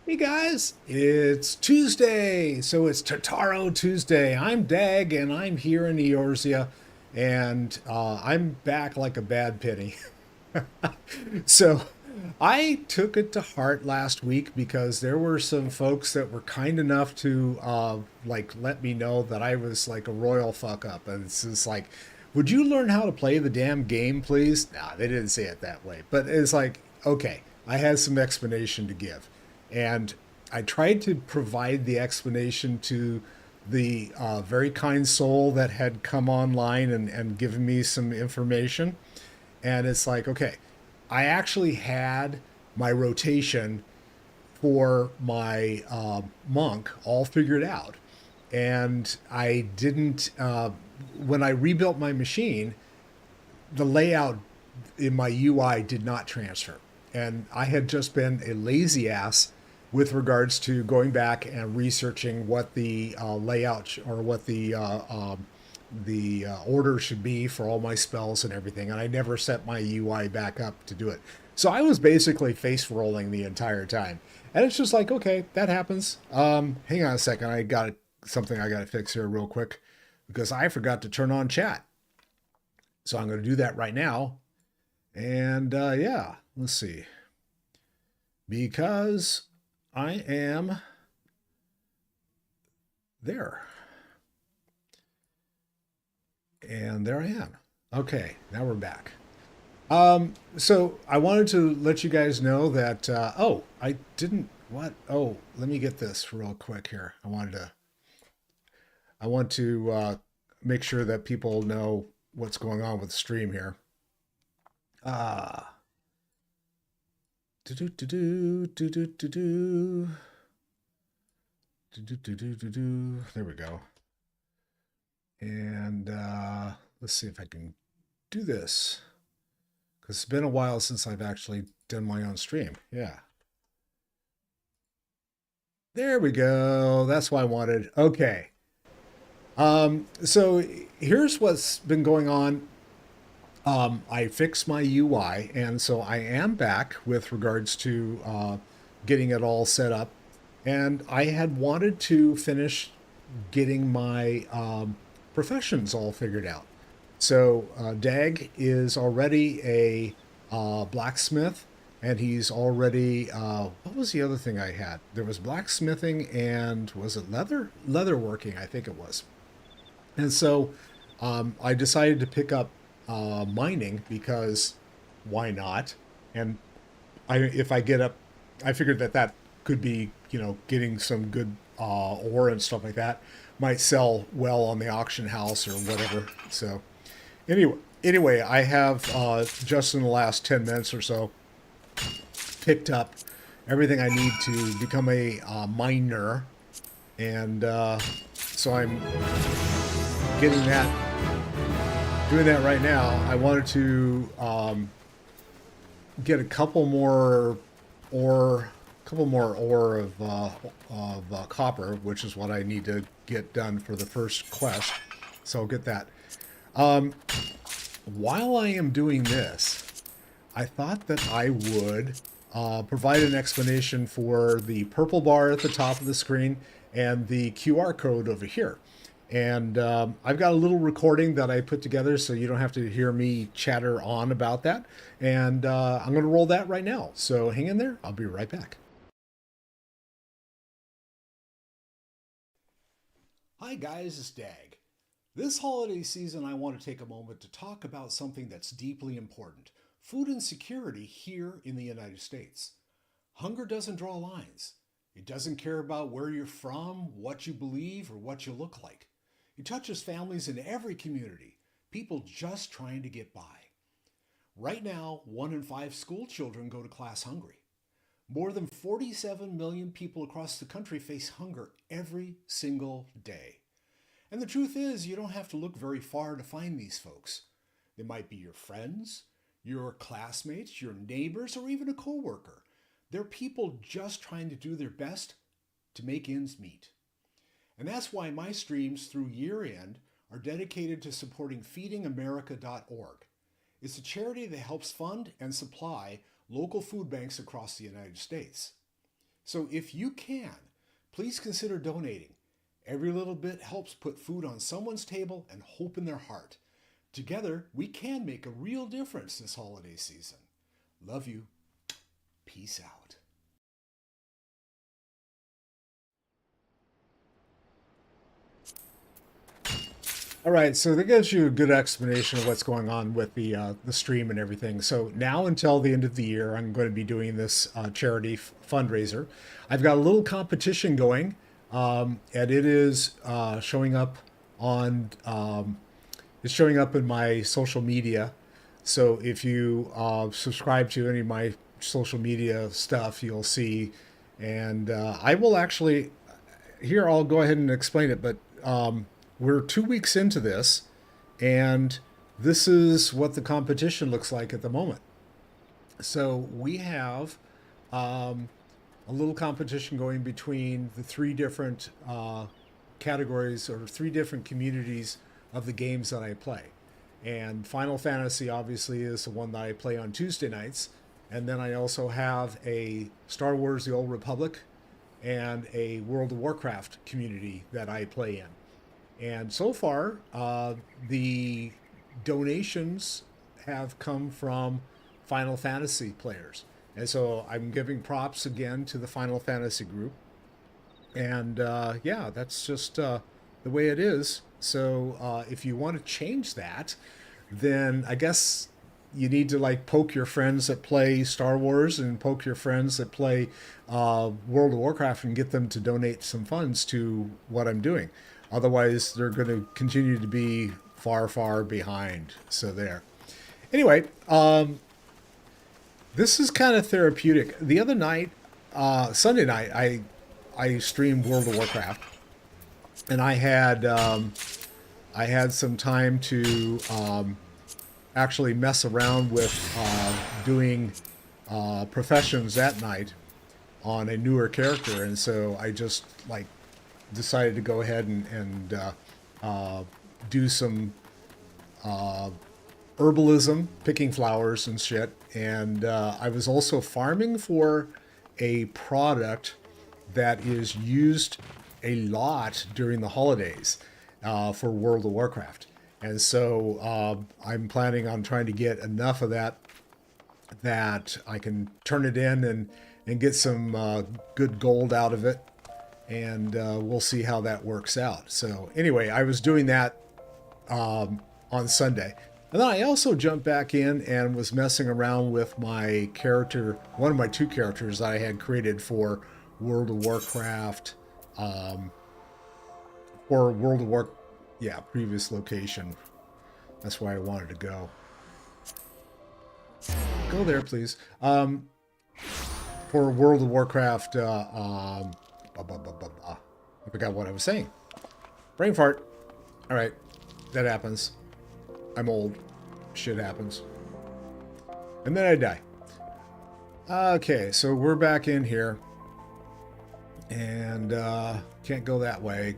Hey guys, it's Tuesday, so it's Tataru Tuesday. I'm Dag, and I'm here in Eorzea, and I'm back like a bad penny. So I took it to heart last week because there were some folks that were kind enough to let me know that I was like a royal fuck up, and it's just like, would you learn how to play the damn game, please? Nah, they didn't say it that way, but it's like, okay, I had some explanation to give, and I tried to provide the explanation to the very kind soul that had come online and given me some information. And it's like, okay, I actually had my rotation for my monk all figured out. And I didn't, when I rebuilt my machine, the layout in my UI did not transfer. And I had just been a lazy ass with regards to going back and researching what the layout or what the order should be for all my spells and everything. And I never set my UI back up to do it. So I was basically face rolling the entire time. And it's just like, okay, that happens. Hang on a second. I got something I got to fix here real quick because I forgot to turn on chat. So I'm going to do that right now. And yeah, let's see. Because I am there. And there I am. Okay, now we're back. So I wanted to let you guys know that, oh, I didn't, what? Oh, let me get this real quick here. I want to make sure that people know what's going on with the stream here. Ah, do do do do do do do do. There we go. And let's see if I can do this. Because it's been a while since I've actually done my own stream. Yeah. There we go. That's what I wanted. Okay. So here's what's been going on. I fixed my UI, and so I am back with regards to getting it all set up. And I had wanted to finish getting my professions all figured out. So Dag is already a blacksmith, and he's already what was the other thing I had? There was blacksmithing and was it leather? Leather working, I think it was. And so I decided to pick up mining because why not? And if I get up, I figured that that could be, getting some good ore and stuff like that. Might sell well on the auction house or whatever. So anyway, I have just in the last 10 minutes or so picked up everything I need to become a miner, and so I'm getting that, doing that right now. I wanted to get a couple more ore of copper, which is what I need to get done for the first quest. So I'll get that. Um, while I am doing this, I thought that I would provide an explanation for the purple bar at the top of the screen and the QR code over here. And I've got a little recording that I put together so you don't have to hear me chatter on about that. And I'm going to roll that right now. So hang in there. I'll be right back. Hi, guys. It's Dag. This holiday season, I want to take a moment to talk about something that's deeply important: food insecurity here in the United States. Hunger doesn't draw lines. It doesn't care about where you're from, what you believe, or what you look like. It touches families in every community, people just trying to get by. Right now, 1 in 5 school children go to class hungry. More than 47 million people across the country face hunger every single day. And the truth is, you don't have to look very far to find these folks. They might be your friends, your classmates, your neighbors, or even a coworker. They're people just trying to do their best to make ends meet. And that's why my streams through year end are dedicated to supporting feedingamerica.org. It's a charity that helps fund and supply local food banks across the United States. So if you can, please consider donating. Every little bit helps put food on someone's table and hope in their heart. Together, we can make a real difference this holiday season. Love you. Peace out. All right, so that gives you a good explanation of what's going on with the stream and everything. So now until the end of the year, I'm going to be doing this charity fundraiser. I've got a little competition going, and it is showing up on it's showing up in my social media. So if you subscribe to any of my social media stuff, you'll see. And I will actually here. I'll go ahead and explain it, but we're 2 weeks into this, and this is what the competition looks like at the moment. So we have a little competition going between the three different categories or three different communities of the games that I play. And Final Fantasy obviously is the one that I play on Tuesday nights. And then I also have a Star Wars The Old Republic and a World of Warcraft community that I play in. And so far, the donations have come from Final Fantasy players. And so I'm giving props again to the Final Fantasy group. And yeah, that's just the way it is. So if you want to change that, then I guess you need to like poke your friends that play Star Wars and poke your friends that play World of Warcraft and get them to donate some funds to what I'm doing. Otherwise, they're going to continue to be far, far behind. So there. Anyway, this is kind of therapeutic. The other night, Sunday night, I streamed World of Warcraft, and I had some time to actually mess around with doing professions that night on a newer character, and so I just like decided to go ahead and do some herbalism, picking flowers and shit. And I was also farming for a product that is used a lot during the holidays for World of Warcraft. And so I'm planning on trying to get enough of that I can turn it in and get some good gold out of it. And we'll see how that works out. So anyway, I was doing that on Sunday. And then I also jumped back in and was messing around with my character, one of my two characters that I had created for World of Warcraft, or World of War, yeah, previous location. That's why I wanted to go. Go there, please. For World of Warcraft, I forgot what I was saying. Brain fart. All right, that happens. I'm old. Shit happens. And then I die. Okay, so we're back in here. And can't go that way.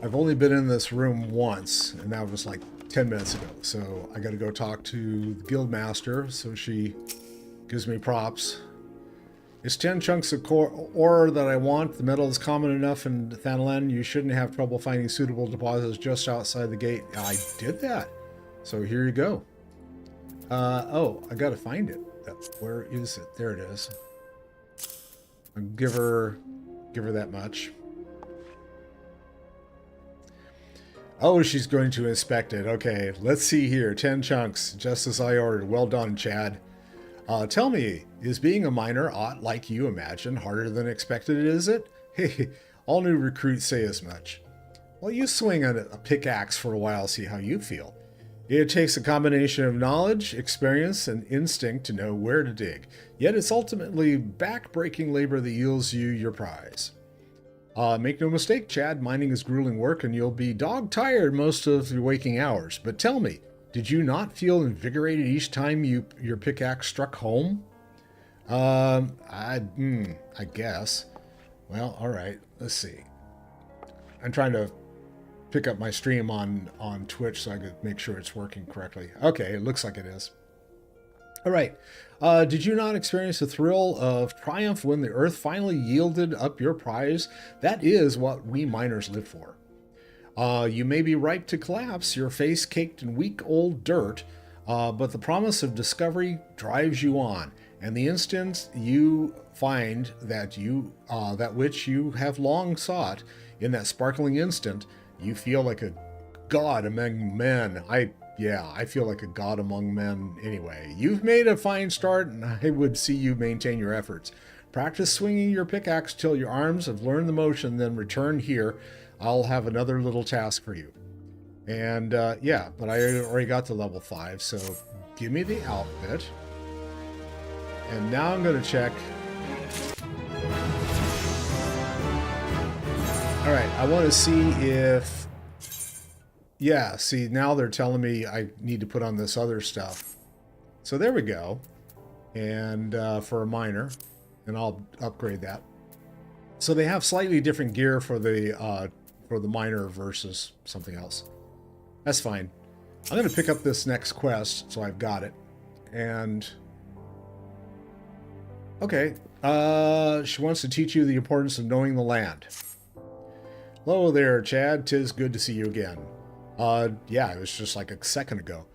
I've only been in this room once, and that was like 10 minutes ago. So I got to go talk to the guild master, so she gives me props. It's 10 chunks of ore that I want. The metal is common enough in Thanalan. You shouldn't have trouble finding suitable deposits just outside the gate. I did that. So here you go. Oh, I got to find it. Where is it? There it is. I'll give her that much. Oh, she's going to inspect it. Okay, let's see here. 10 chunks, just as I ordered. Well done, Chad. Tell me, is being a miner aught like you imagine harder than expected, is it? Hey, all new recruits say as much. Well, you swing a pickaxe for a while, see how you feel. It takes a combination of knowledge, experience, and instinct to know where to dig. Yet it's ultimately back-breaking labor that yields you your prize. Make no mistake, Chad, mining is grueling work and you'll be dog-tired most of your waking hours. But tell me, did you not feel invigorated each time your pickaxe struck home? I guess. Well, all right. Let's see. I'm trying to pick up my stream on Twitch so I could make sure it's working correctly. Okay, it looks like it is. All right. Did you not experience the thrill of triumph when the earth finally yielded up your prize? That is what we miners live for. You may be ripe to collapse, your face caked in weak old dirt, but the promise of discovery drives you on. And the instant you find that which you have long sought, in that sparkling instant, you feel like a god among men. I feel like a god among men anyway. You've made a fine start, and I would see you maintain your efforts. Practice swinging your pickaxe till your arms have learned the motion, then return here. I'll have another little task for you. And yeah, but I already got to level 5, so give me the outfit. And now I'm going to check. All right, I want to see if... Yeah, see, now they're telling me I need to put on this other stuff. So there we go. And for a miner, and I'll upgrade that. So they have slightly different gear for the miner versus something else. That's fine. I'm going to pick up this next quest, so I've got it. And... okay. She wants to teach you the importance of knowing the land. Hello there, Chad. 'Tis good to see you again. Yeah, it was just like a second ago.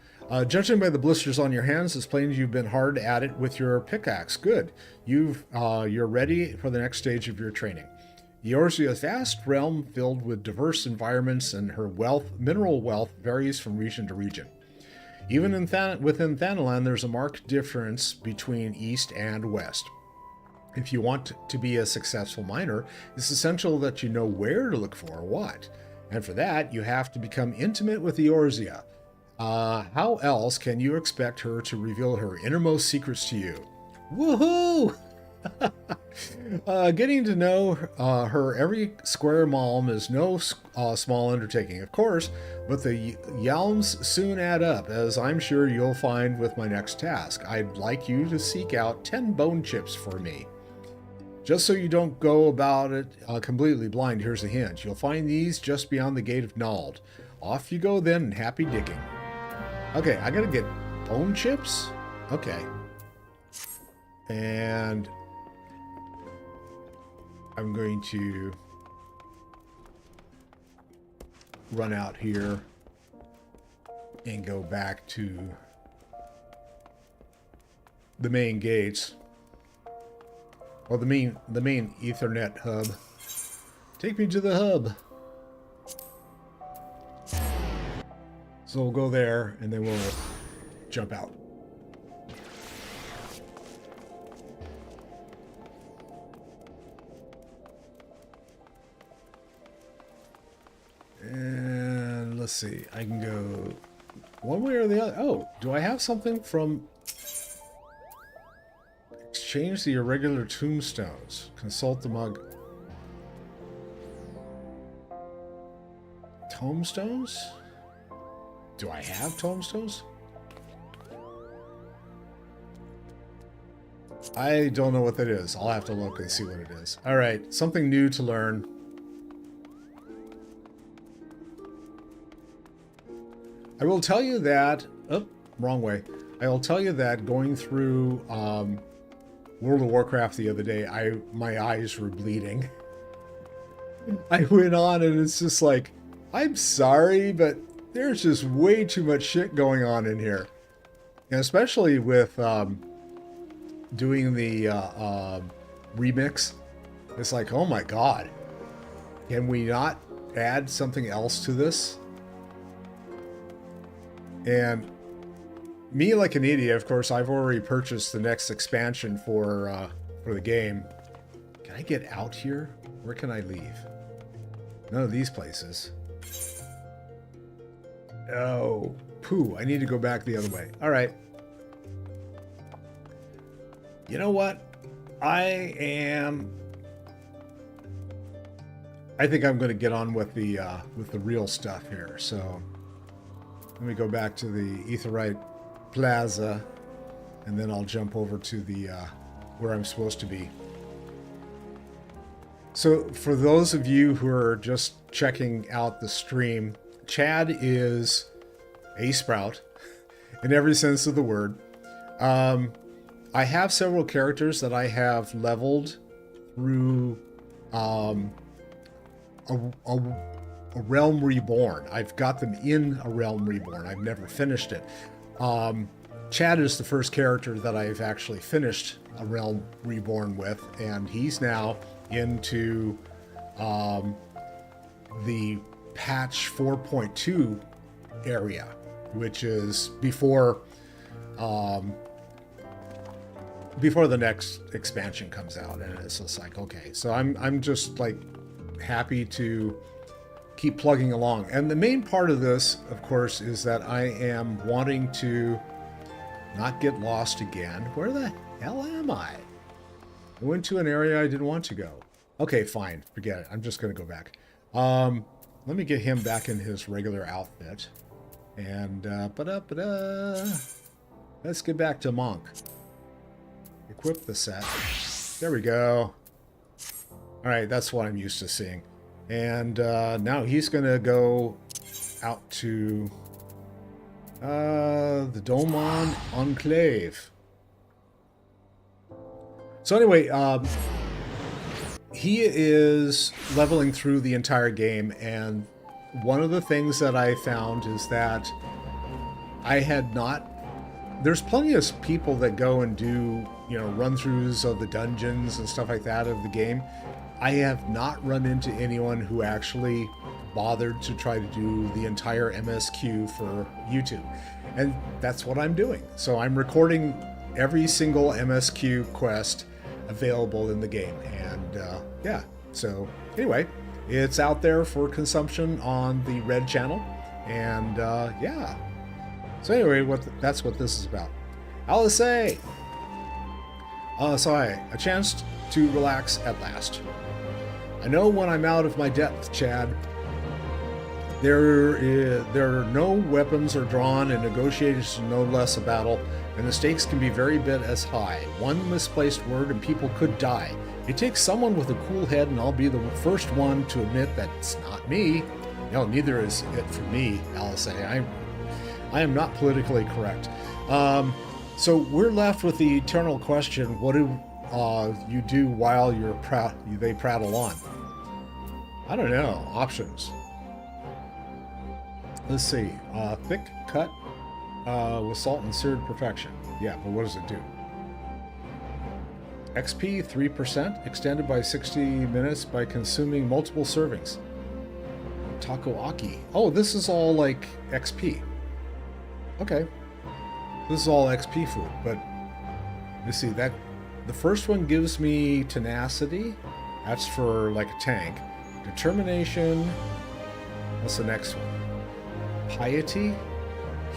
Judging by the blisters on your hands, it's plain you've been hard at it with your pickaxe. Good. You're ready for the next stage of your training. Eorzea's vast realm filled with diverse environments, and her mineral wealth varies from region to region. Even within Thanalan, there's a marked difference between east and west. If you want to be a successful miner, it's essential that you know where to look for what. And for that, you have to become intimate with Eorzea. How else can you expect her to reveal her innermost secrets to you? Woohoo! Getting to know her every square malm is no small undertaking, of course, but the yalms soon add up, as I'm sure you'll find with my next task. I'd like you to seek out 10 bone chips for me. Just so you don't go about it completely blind, here's a hint. You'll find these just beyond the gate of Nald. Off you go then, and happy digging. Okay, I gotta get bone chips? Okay. And I'm going to run out here and go back to the main gates. Well, the main Ethernet hub. Take me to the hub. So we'll go there, and then we'll jump out. And let's see. I can go one way or the other. Oh, do I have something from... Exchange the irregular tombstones. Consult the mug. Tombstones? Do I have tombstones? I don't know what that is. I'll have to look and see what it is. All right, something new to learn. I will tell you that... Oh, wrong way. I will tell you that going through... World of Warcraft the other day, my eyes were bleeding. I went on and it's just like, I'm sorry, but there's just way too much shit going on in here. And especially with doing the remix, it's like, oh my god. Can we not add something else to this? And me, like an idiot, of course, I've already purchased the next expansion for the game. Can I get out here? Where can I leave? None of these places. Oh, poo. I need to go back the other way. All right. You know what? I think I'm going to get on with the real stuff here. So let me go back to the Aetheryte Plaza, and then I'll jump over to the where I'm supposed to be. So for those of you who are just checking out the stream, Chad is a sprout in every sense of the word. I have several characters that I have leveled through um, a, a, a Realm Reborn. I've got them in a Realm Reborn. I've never finished it. Chad is the first character that I've actually finished a Realm Reborn with, and he's now into the patch 4.2 area, which is before the next expansion comes out. And it's just like, okay, so I'm just like happy to keep plugging along. And the main part of this, of course, is that I am wanting to not get lost again. Where the hell am I? I went to an area I didn't want to go. Okay, fine, forget it. I'm just going to go back. Let me get him back in his regular outfit. And let's get back to Monk. Equip the set. There we go. All right, that's what I'm used to seeing. And now he's going to go out to the Domon Enclave. So anyway, he is leveling through the entire game, and one of the things that I found is that I had not... There's plenty of people that go and do, you know, run-throughs of the dungeons and stuff like that of the game. I have not run into anyone who actually bothered to try to do the entire MSQ for YouTube. And that's what I'm doing. So I'm recording every single MSQ quest available in the game. And yeah, so anyway, it's out there for consumption on the Red channel. And yeah. So anyway, that's what this is about. Alice, so a chance to relax at last. I know when I'm out of my depth, Chad. There are no weapons are drawn, and negotiations are no less a battle, and the stakes can be very bit as high. One misplaced word and people could die. It takes someone with a cool head, and I'll be the first one to admit that it's not me. No, neither is it for me, Alice. I am not politically correct. So we're left with the eternal question: what do you do while they prattle on? I don't know. Options. Let's see. Thick cut with salt and seared perfection. Yeah, but what does it do? XP 3%, extended by 60 minutes by consuming multiple servings. Takoaki. Oh, this is all like XP. Okay. This is all XP food, but you see that the first one gives me tenacity. That's for like a tank. Determination. What's the next one? Piety?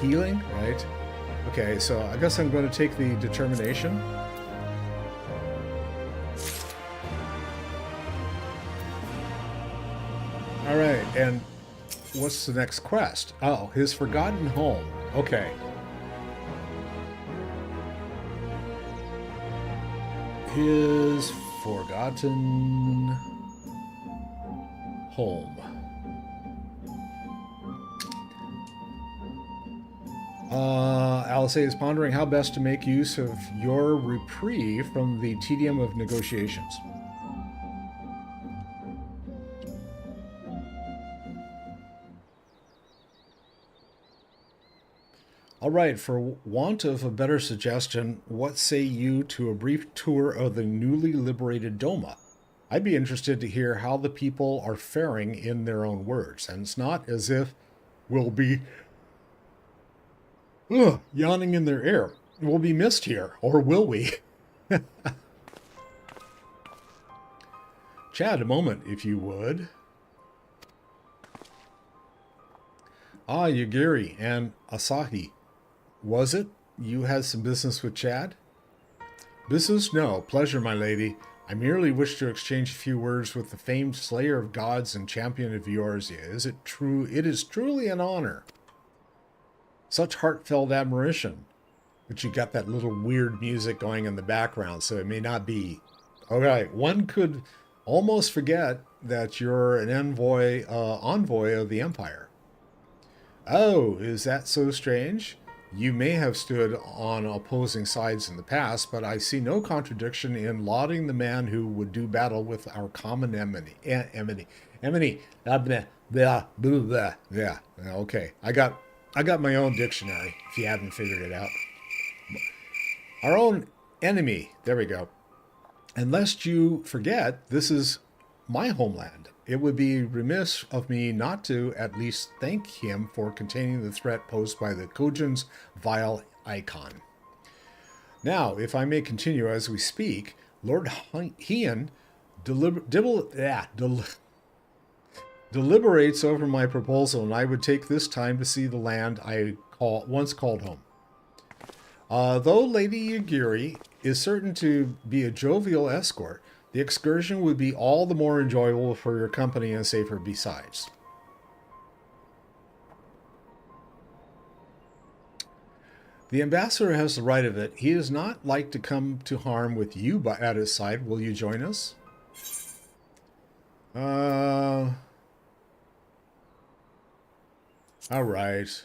Healing, right? Okay, so I guess I'm going to take the determination. All right, and what's the next quest? Oh, his forgotten home. Okay. His forgotten home. Alice is pondering how best to make use of your reprieve from the tedium of negotiations. All right, for want of a better suggestion, what say you to a brief tour of the newly liberated Doma? I'd be interested to hear how the people are faring in their own words, and it's not as if we'll be yawning in their ear. We'll be missed here, or will we? Chad, a moment, if you would. Ah, Yagiri and Asahi. Was it? You had some business with Chad? Business? No. Pleasure, my lady. I merely wish to exchange a few words with the famed slayer of gods and champion of Eorzea. Is it true? It is truly an honor. Such heartfelt admiration. But you got that little weird music going in the background, so it may not be. All right, one could almost forget that you're an envoy of the Empire. Oh, is that so strange? You may have stood on opposing sides in the past, but I see no contradiction in lauding the man who would do battle with our common enemy. Enmity. Blah, blah, blah, blah. Yeah. Okay. I got my own dictionary. If you haven't figured it out, our own enemy. There we go. And lest you forget, this is my homeland. It would be remiss of me not to at least thank him for containing the threat posed by the Kojin's vile icon. Now, if I may continue as we speak, Lord Heian deliberates over my proposal, and I would take this time to see the land I once called home. Though Lady Yagiri is certain to be a jovial escort, the excursion would be all the more enjoyable for your company and safer besides. The ambassador has the right of it. He does not like to come to harm with you at his side. Will you join us? All right.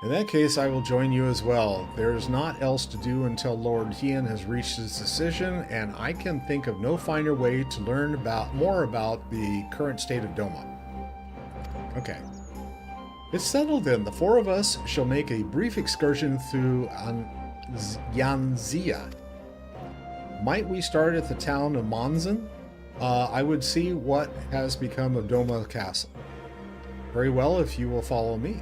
In that case, I will join you as well. There is naught else to do until Lord Heian has reached his decision, and I can think of no finer way to learn more about the current state of Doma. Okay. It's settled then. The four of us shall make a brief excursion through Yanzia. Might we start at the town of Monzon? I would see what has become of Doma Castle. Very well, if you will follow me.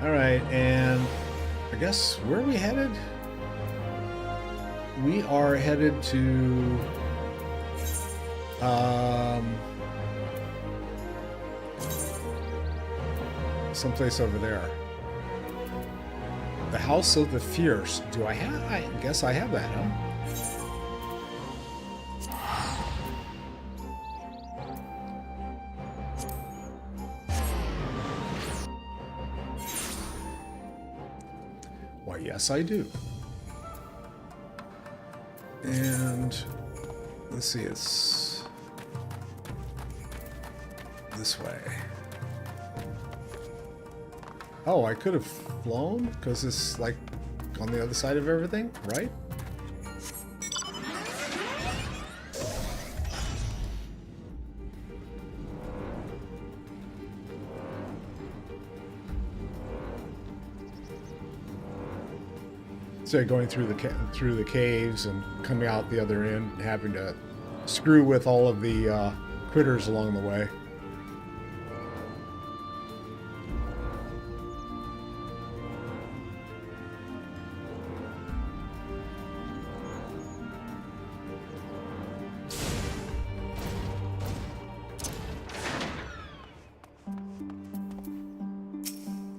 Alright, and I guess where are we headed? We are headed to someplace over there. The House of the Fierce. Do I have? I guess I have that, huh? Why, yes, I do. And let's see, it's this way. Oh, I could have flown because it's like on the other side of everything, right? So going through the caves and coming out the other end and having to screw with all of the critters along the way.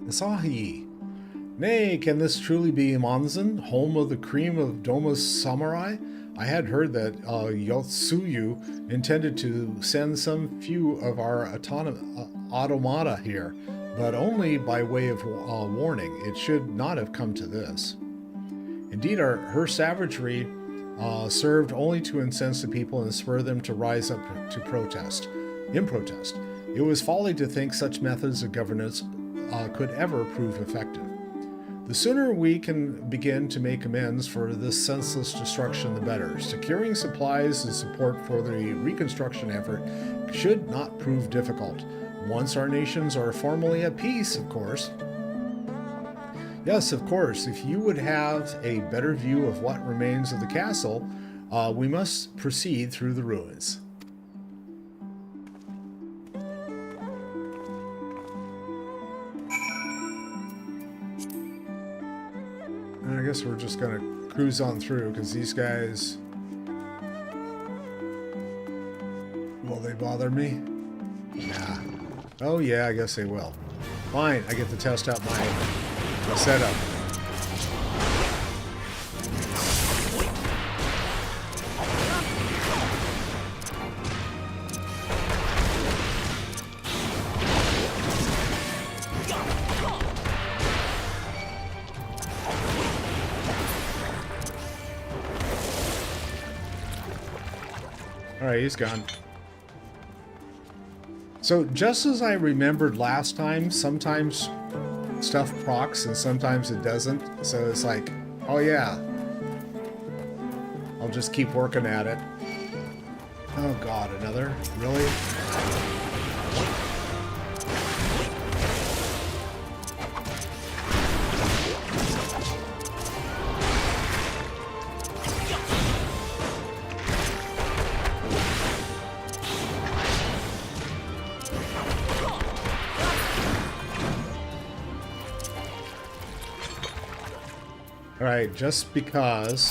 Asahi. Nay, can this truly be Monzon, home of the cream of Doma's samurai? I had heard that Yotsuyu intended to send some few of our automata here, but only by way of warning. It should not have come to this. Indeed, her savagery served only to incense the people and spur them to rise up to protest. In protest, it was folly to think such methods of governance could ever prove effective. The sooner we can begin to make amends for this senseless destruction, the better. Securing supplies and support for the reconstruction effort should not prove difficult. Once our nations are formally at peace, of course. Yes, of course, if you would have a better view of what remains of the castle, we must proceed through the ruins. I guess we're just gonna cruise on through because these guys, will they bother me? Nah. Oh yeah, I guess they will. Fine, I get to test out my setup. Alright, he's gone. So, just as I remembered last time, sometimes stuff procs and sometimes it doesn't. So it's like, oh yeah. I'll just keep working at it. Oh god, another? Really? Alright, just because.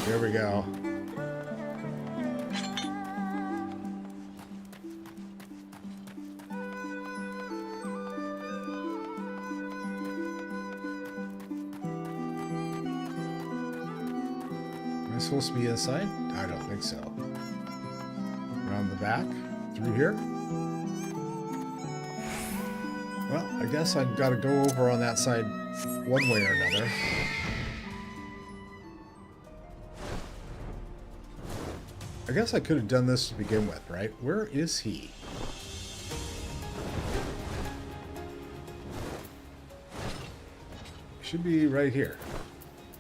Here we go. Am I supposed to be inside? I don't think so. Around the back? Through here? Well, I guess I've got to go over on that side one way or another. I guess I could have done this to begin with, right? Where is he? Should be right here.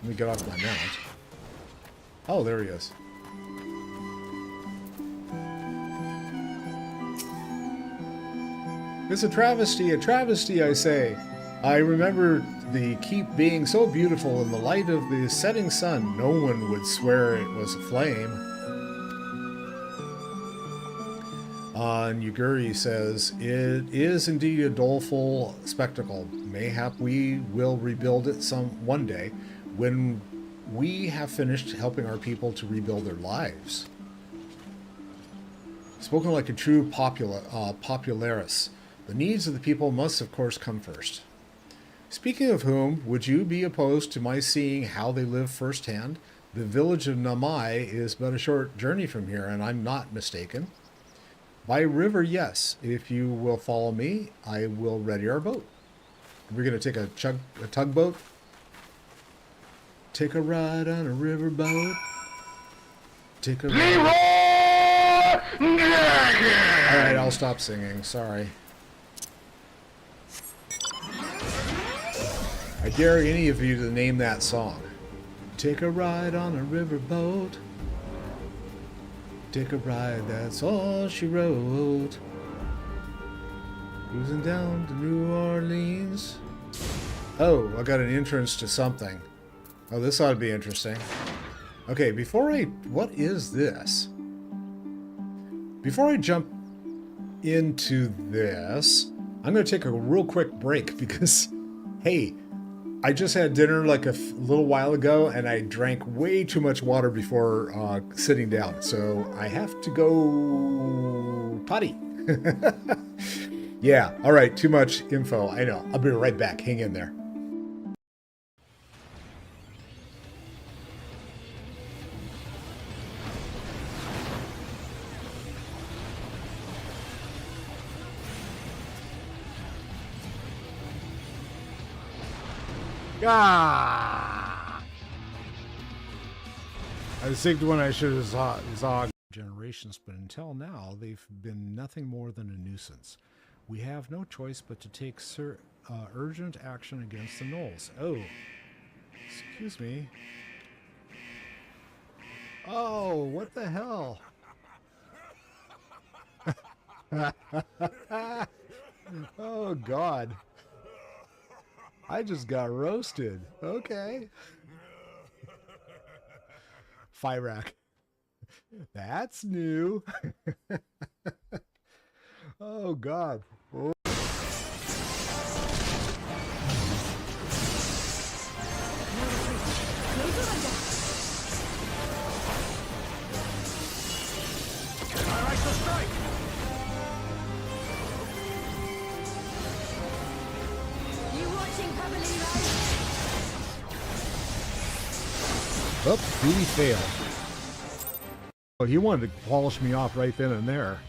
Let me get off my mount. Oh, there he is. It's a travesty, I say. I remember the keep being so beautiful in the light of the setting sun, no one would swear it was a flame. And Yuguri says, it is indeed a doleful spectacle. Mayhap we will rebuild it one day when we have finished helping our people to rebuild their lives. Spoken like a true popularis. The needs of the people must, of course, come first. Speaking of whom, would you be opposed to my seeing how they live firsthand? The village of Namai is but a short journey from here, and I'm not mistaken. By river, yes. If you will follow me, I will ready our boat. We're going to take a tugboat. Take a ride on a riverboat. Take a ride. Alright, I'll stop singing. Sorry. I dare any of you to name that song. Take a ride on a riverboat. Take a ride, that's all she wrote. Cruising down to New Orleans. Oh, I got an entrance to something. Oh, this ought to be interesting. Okay, what is this? Before I jump into this, I'm going to take a real quick break because, hey, I just had dinner like a little while ago, and I drank way too much water before sitting down. So I have to go potty. Yeah, all right, too much info. I know. I'll be right back. Hang in there. Ah! I think when I should have Zog generations, but until now, they've been nothing more than a nuisance. We have no choice but to take urgent action against the gnolls. Oh, excuse me. Oh, what the hell? Oh, God. I just got roasted. Okay. Fyrak. That's new. Oh, God. Oh. Oh, duty failed. Oh, he wanted to polish me off right then and there.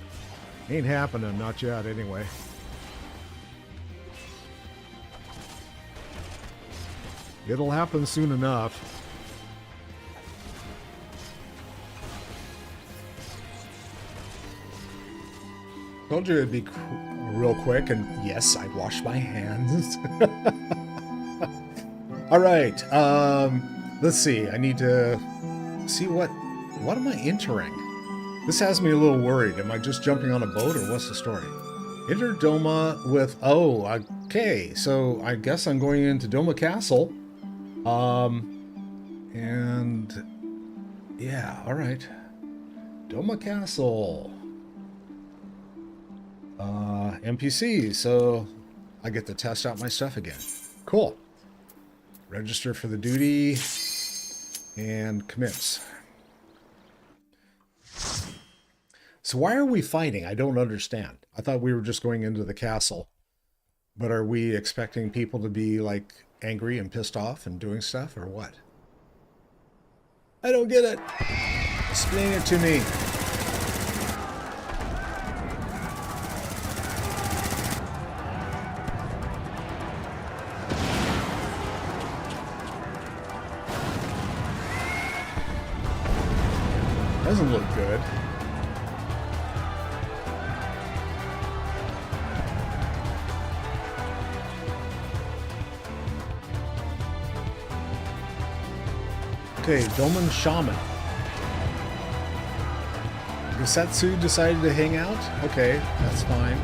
Ain't happening, not yet, anyway. It'll happen soon enough. Told you it'd be real quick, and yes, I washed my hands. All right, let's see. I need to see what am I entering? This has me a little worried. Am I just jumping on a boat, or what's the story? Enter Doma with, oh, okay, so I guess I'm going into Doma Castle. And yeah, all right. Doma Castle. NPC, so I get to test out my stuff again. Cool. Register for the duty and commence. So why are we fighting? I don't understand. I thought we were just going into the castle. But are we expecting people to be like angry and pissed off and doing stuff, or what? I don't get it. Explain it to me. Doesn't look good. Okay, Doman Shaman. Gusatsu decided to hang out? Okay, that's fine.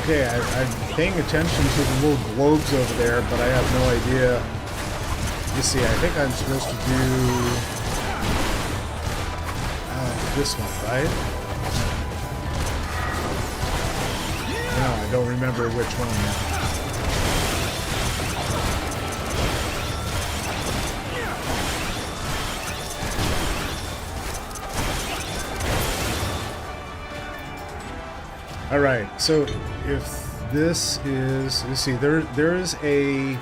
Okay, I'm paying attention to the little globes over there, but I have no idea. You see, I think I'm supposed to do this one, right? No, I don't remember which one now. All right, so if this is, you see, there is a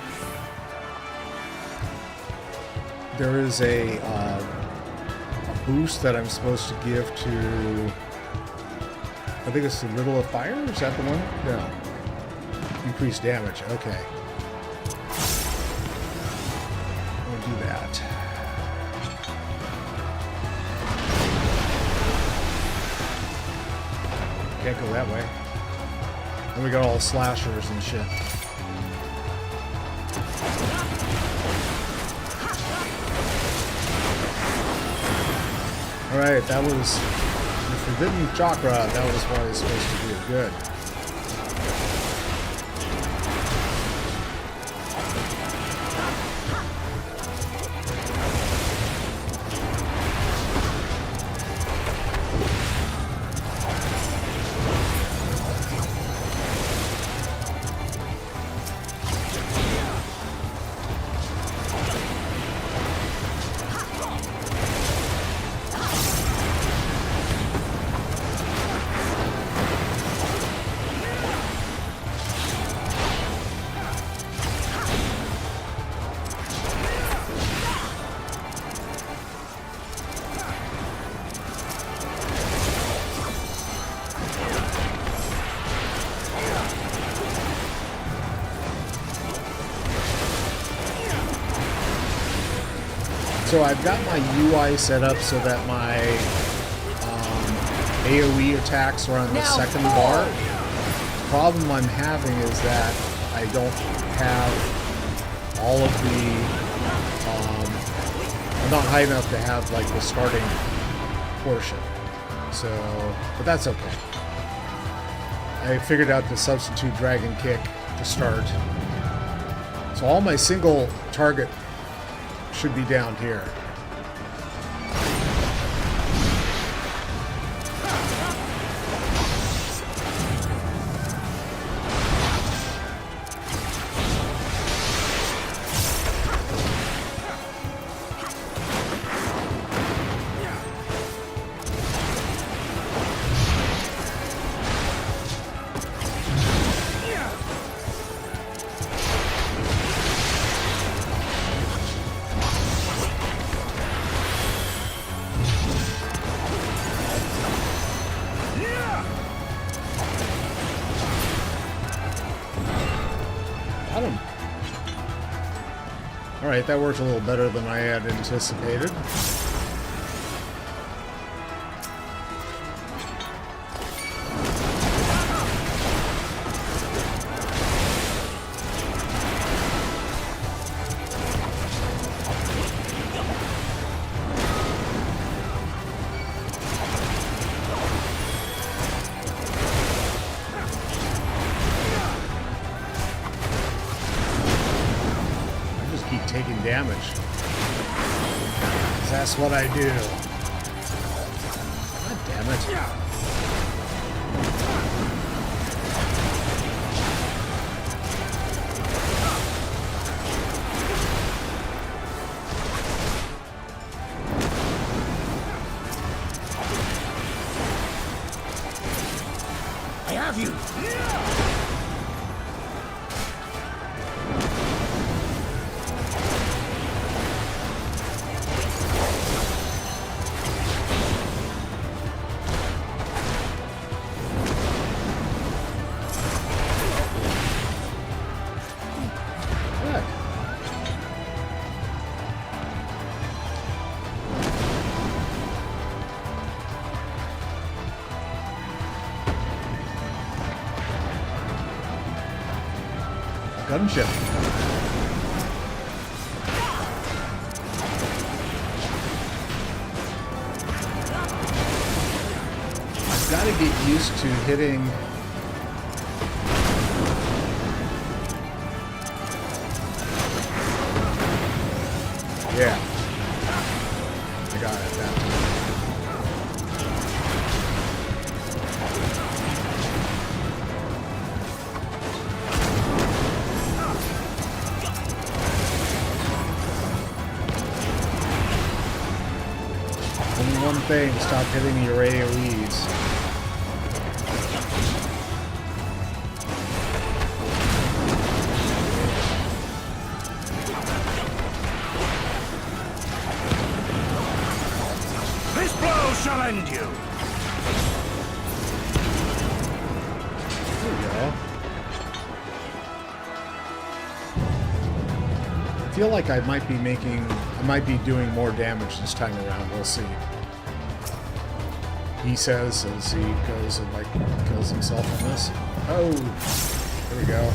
boost that I'm supposed to give to, I think it's the Riddle of Fire. Is that the one? No. Increased damage. Okay. We'll do that. Can't go that way. And we got all slashers and shit. Alright, that was the Forbidden Chakra. That was why it's supposed to be good. So I've got my UI set up so that my AoE attacks are on the second bar. The problem I'm having is that I don't have all of the, I'm not high enough to have like the starting portion. So, but that's okay. I figured out the substitute dragon kick to start. So all my single target should be down here. Alright, that worked a little better than I had anticipated. Taking damage. 'Cause that's what I do. God damn it. I have you. Gunship. I've got to get used to hitting. Yeah. I got it that time. One thing, stop hitting your AoEs. This blow shall end you. There we go. I feel like I might be doing more damage this time around. We'll see. He says as he goes and like kills himself on this. Oh, there we go.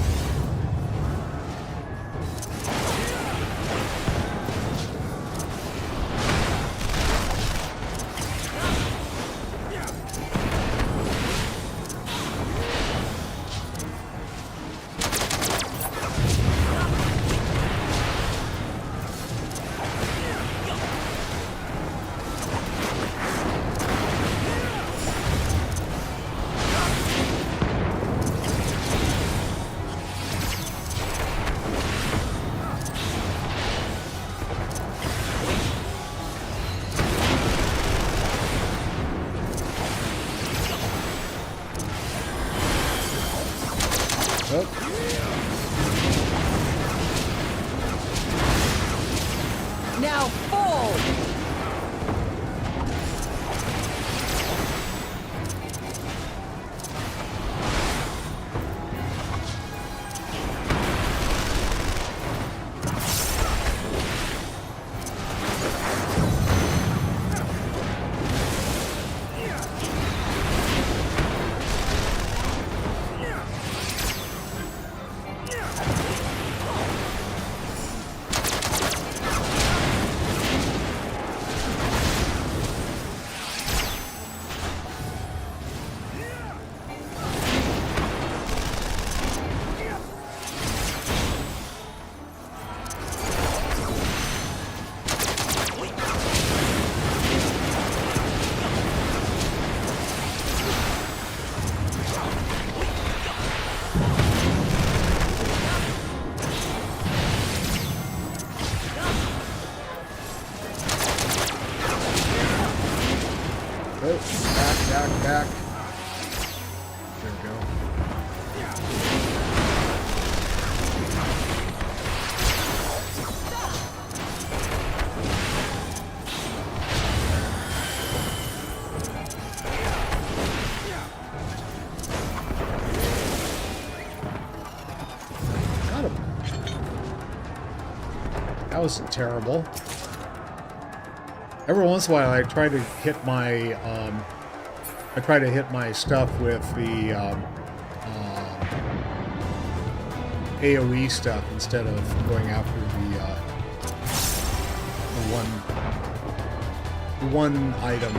Now fall! That was terrible. Every once in a while, I try to hit my stuff with the AOE stuff instead of going after the one item.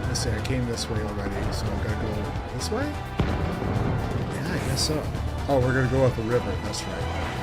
Let's see, I came this way already, so I'm gonna go this way? Yeah, I guess so. Oh, we're gonna go up the river, that's right.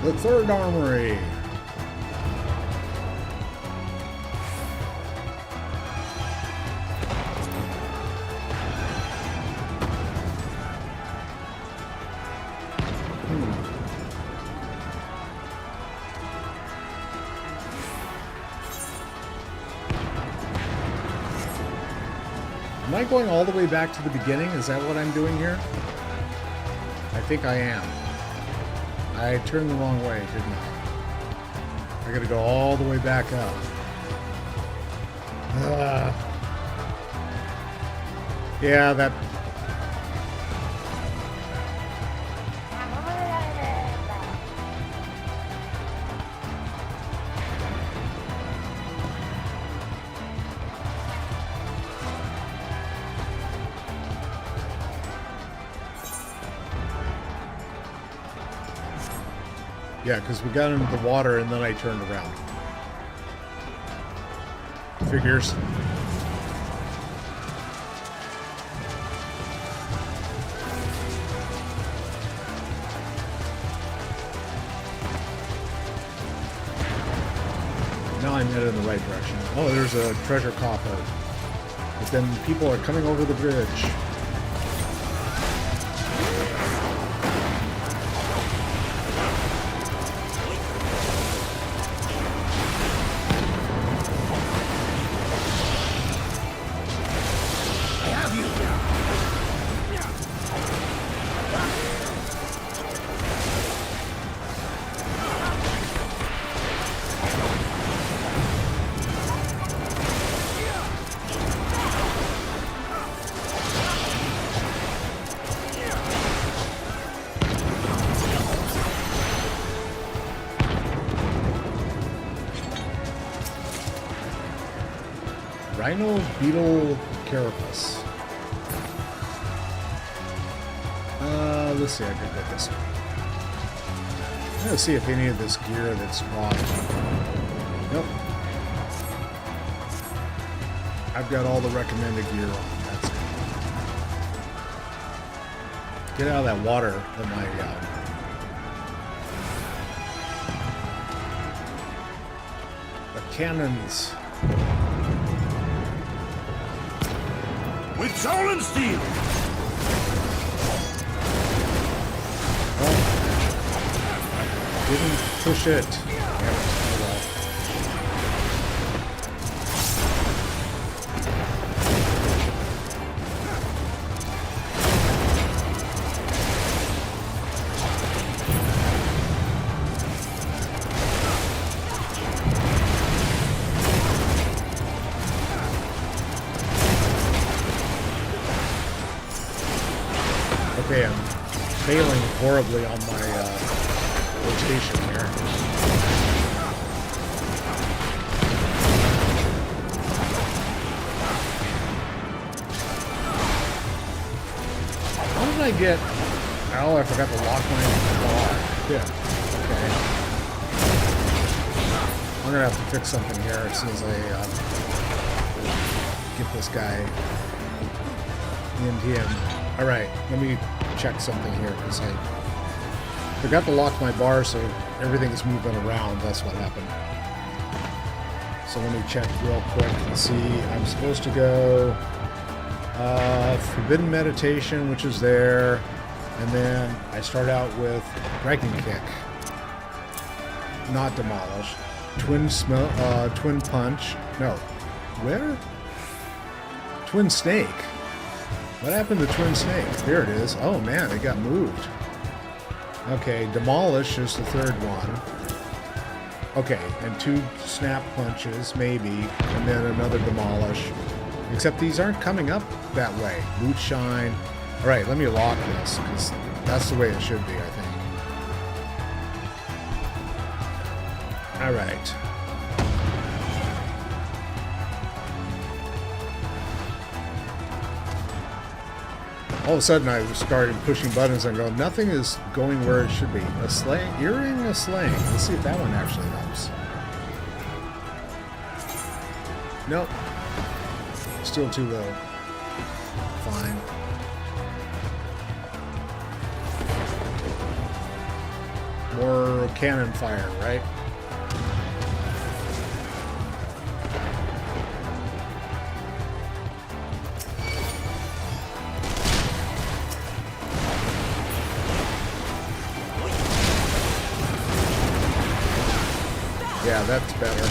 The third armory. Am I going all the way back to the beginning? Is that what I'm doing here? I think I am. I turned the wrong way, didn't I? I gotta go all the way back up. Yeah, that... Yeah, because we got into the water and then I turned around. Figures. Now I'm headed in the right direction. Oh, there's a treasure coffer. But then people are coming over the bridge. Rhino Beetle Carapace. Let's see, I could go this way. I'm gonna see if any of this gear that's wrong. Nope. I've got all the recommended gear on. That's good. Get out of that water that my the cannons. With soul and steel! Didn't push it. Damn it. Oh well. Okay, I'm failing horribly on my rotation here. How did I get... Oh, I forgot to lock my bar. Yeah. Okay. I'm gonna have to fix something here as soon as I get this guy into him. Alright, let me check something here because I forgot to lock my bar, so everything's moving around. That's what happened. So let me check real quick and see. I'm supposed to go Forbidden Meditation, which is there, and then I start out with Dragon Kick. Not Demolish. Twin Punch. No. Where? Twin Snake. What happened to Twin Snake? There it is. Oh man, it got moved. Okay, Demolish is the third one. Okay, and 2 Snap Punches, maybe, and then another Demolish. Except these aren't coming up that way. Boot Shine. Alright, let me lock this, because that's the way it should be, I think. Alright. All of a sudden I started pushing buttons and go, nothing is going where it should be. A slang? Earring? A slang. Let's see if that one actually helps. Nope. Still too low. Fine. More cannon fire, right? Yeah, that's better.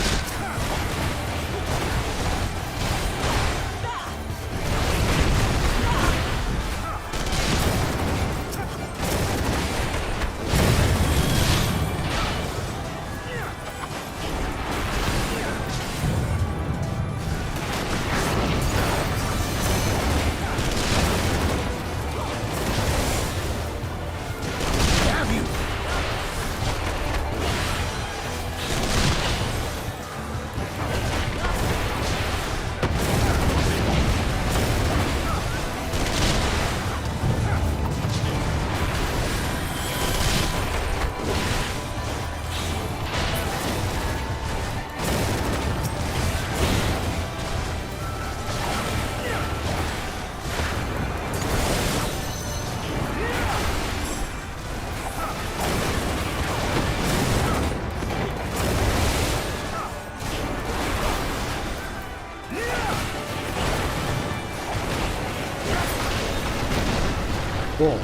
Cool.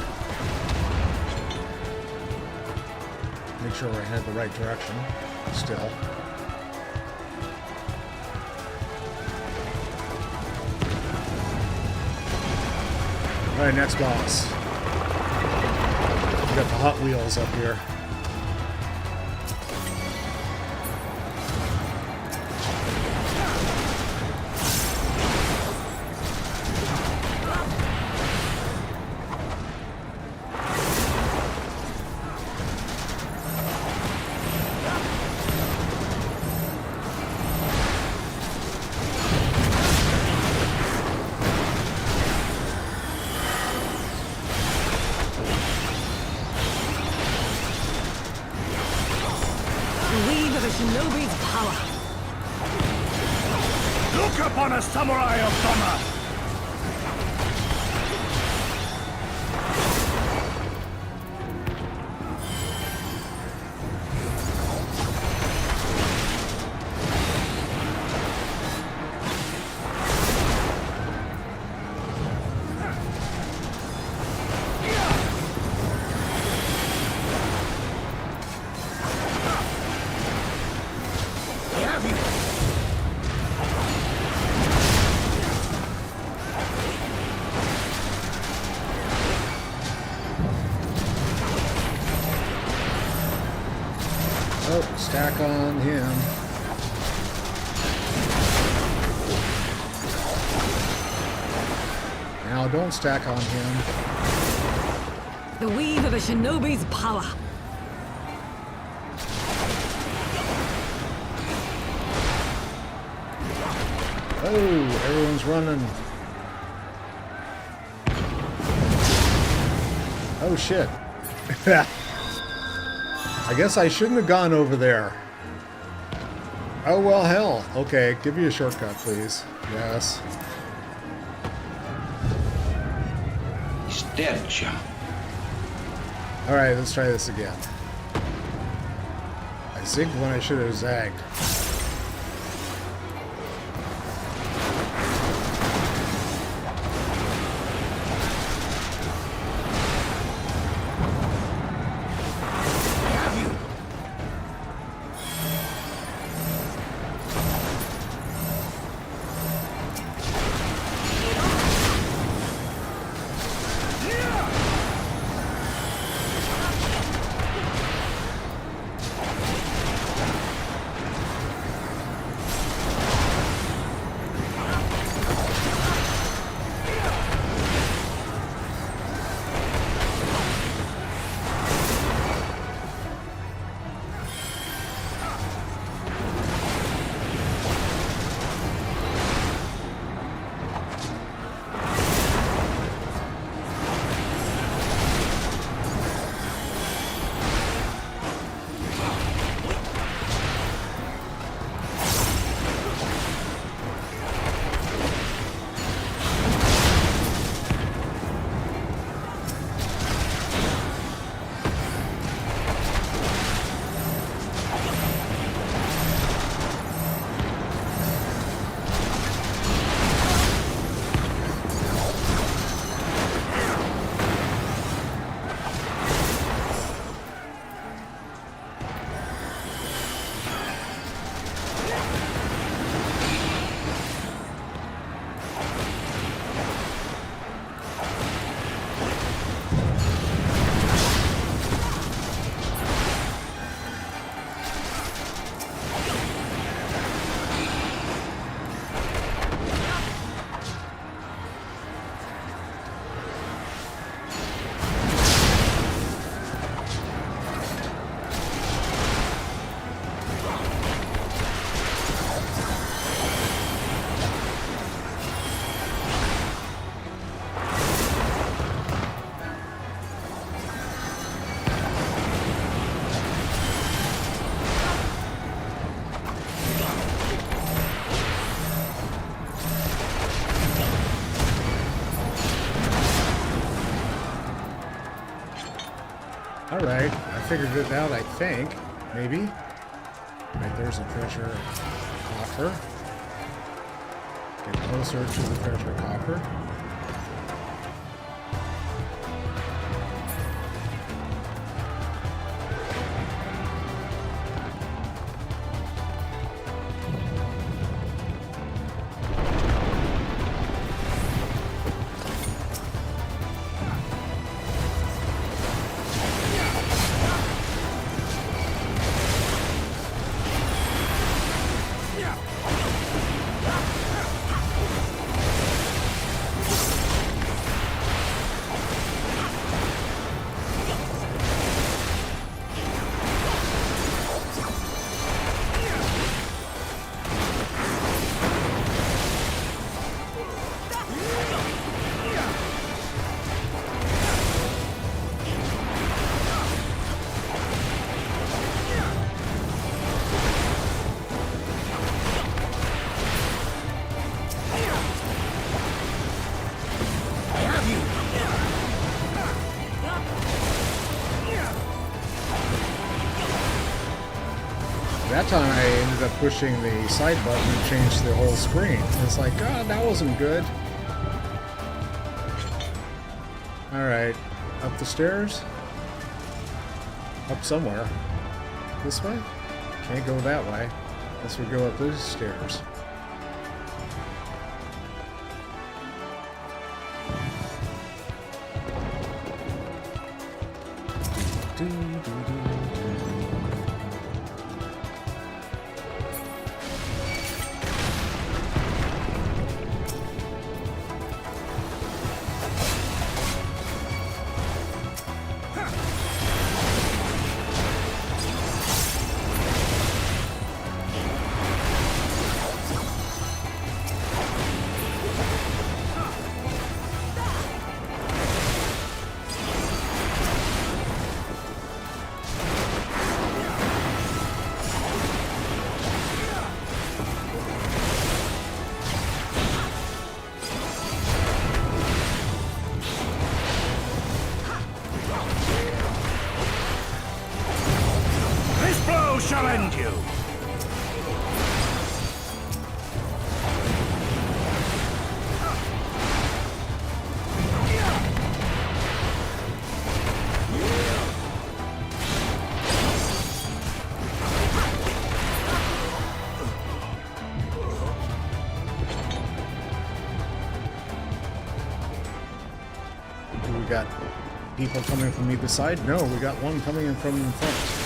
Make sure I head the right direction still. Alright, next boss. We got the Hot Wheels up here. Shinobi's power. Look upon a samurai of Doma! Oh, stack on him. Now don't stack on him. The weave of a shinobi's power. Oh, everyone's running. Oh shit. I guess I shouldn't have gone over there. Oh well, hell. Okay, give me a shortcut, please. Yes. He's dead, chum. Alright, let's try this again. I zigged when I should have zagged. Alright, I figured it out, I think. Maybe. Right, there's a treasure coffer. Get closer to the treasure coffer. That time I ended up pushing the side button and changed the whole screen. It's like, God, that wasn't good. Alright, up the stairs? Up somewhere. This way? Can't go that way. Unless we go up those stairs. we got people coming from either side? No, we got one coming in from in front.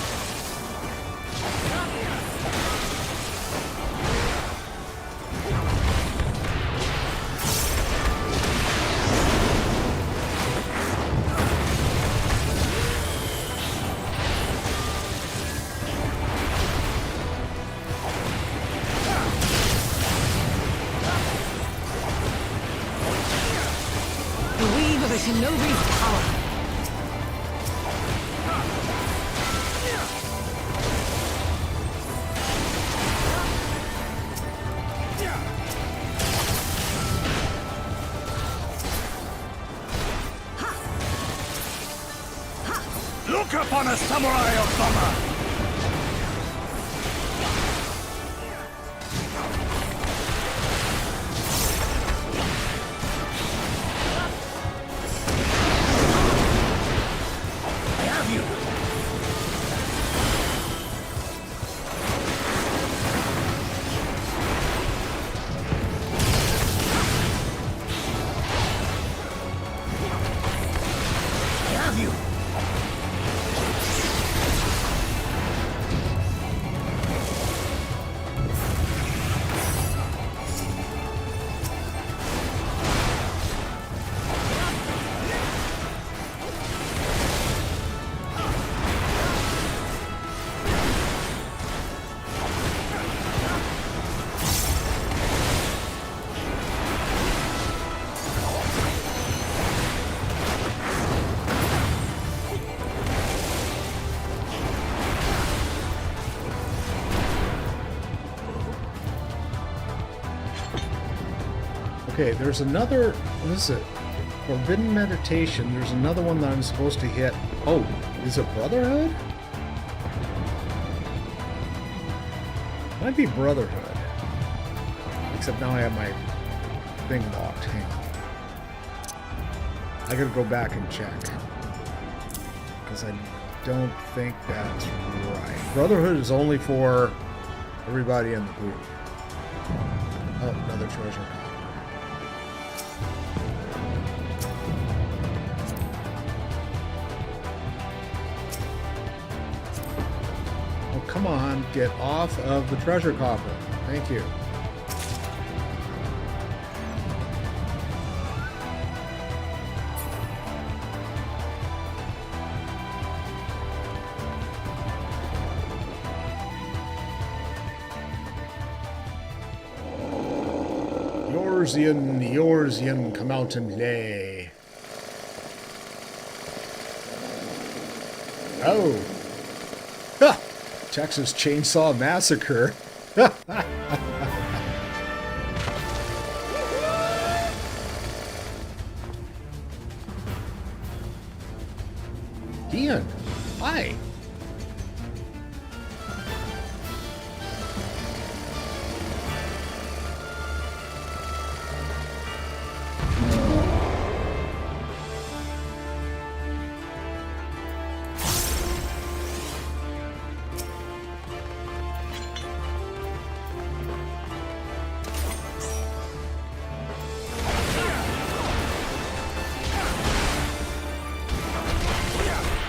The weave of a shinobi's power. Look upon a samurai of Doma! I have you! I have you! Okay, there's another. What is it? Forbidden Meditation. There's another one that I'm supposed to hit. Oh, is it Brotherhood? Might be Brotherhood. Except now I have my thing locked. Hang on. I gotta go back and check. Because I don't think that's right. Brotherhood is only for everybody in the group. Oh, another treasure copper. Oh, come on, get off of the treasure copper. Thank you. Yorzian, come out and lay. Oh. Ha! Texas Chainsaw Massacre. Ian, hi.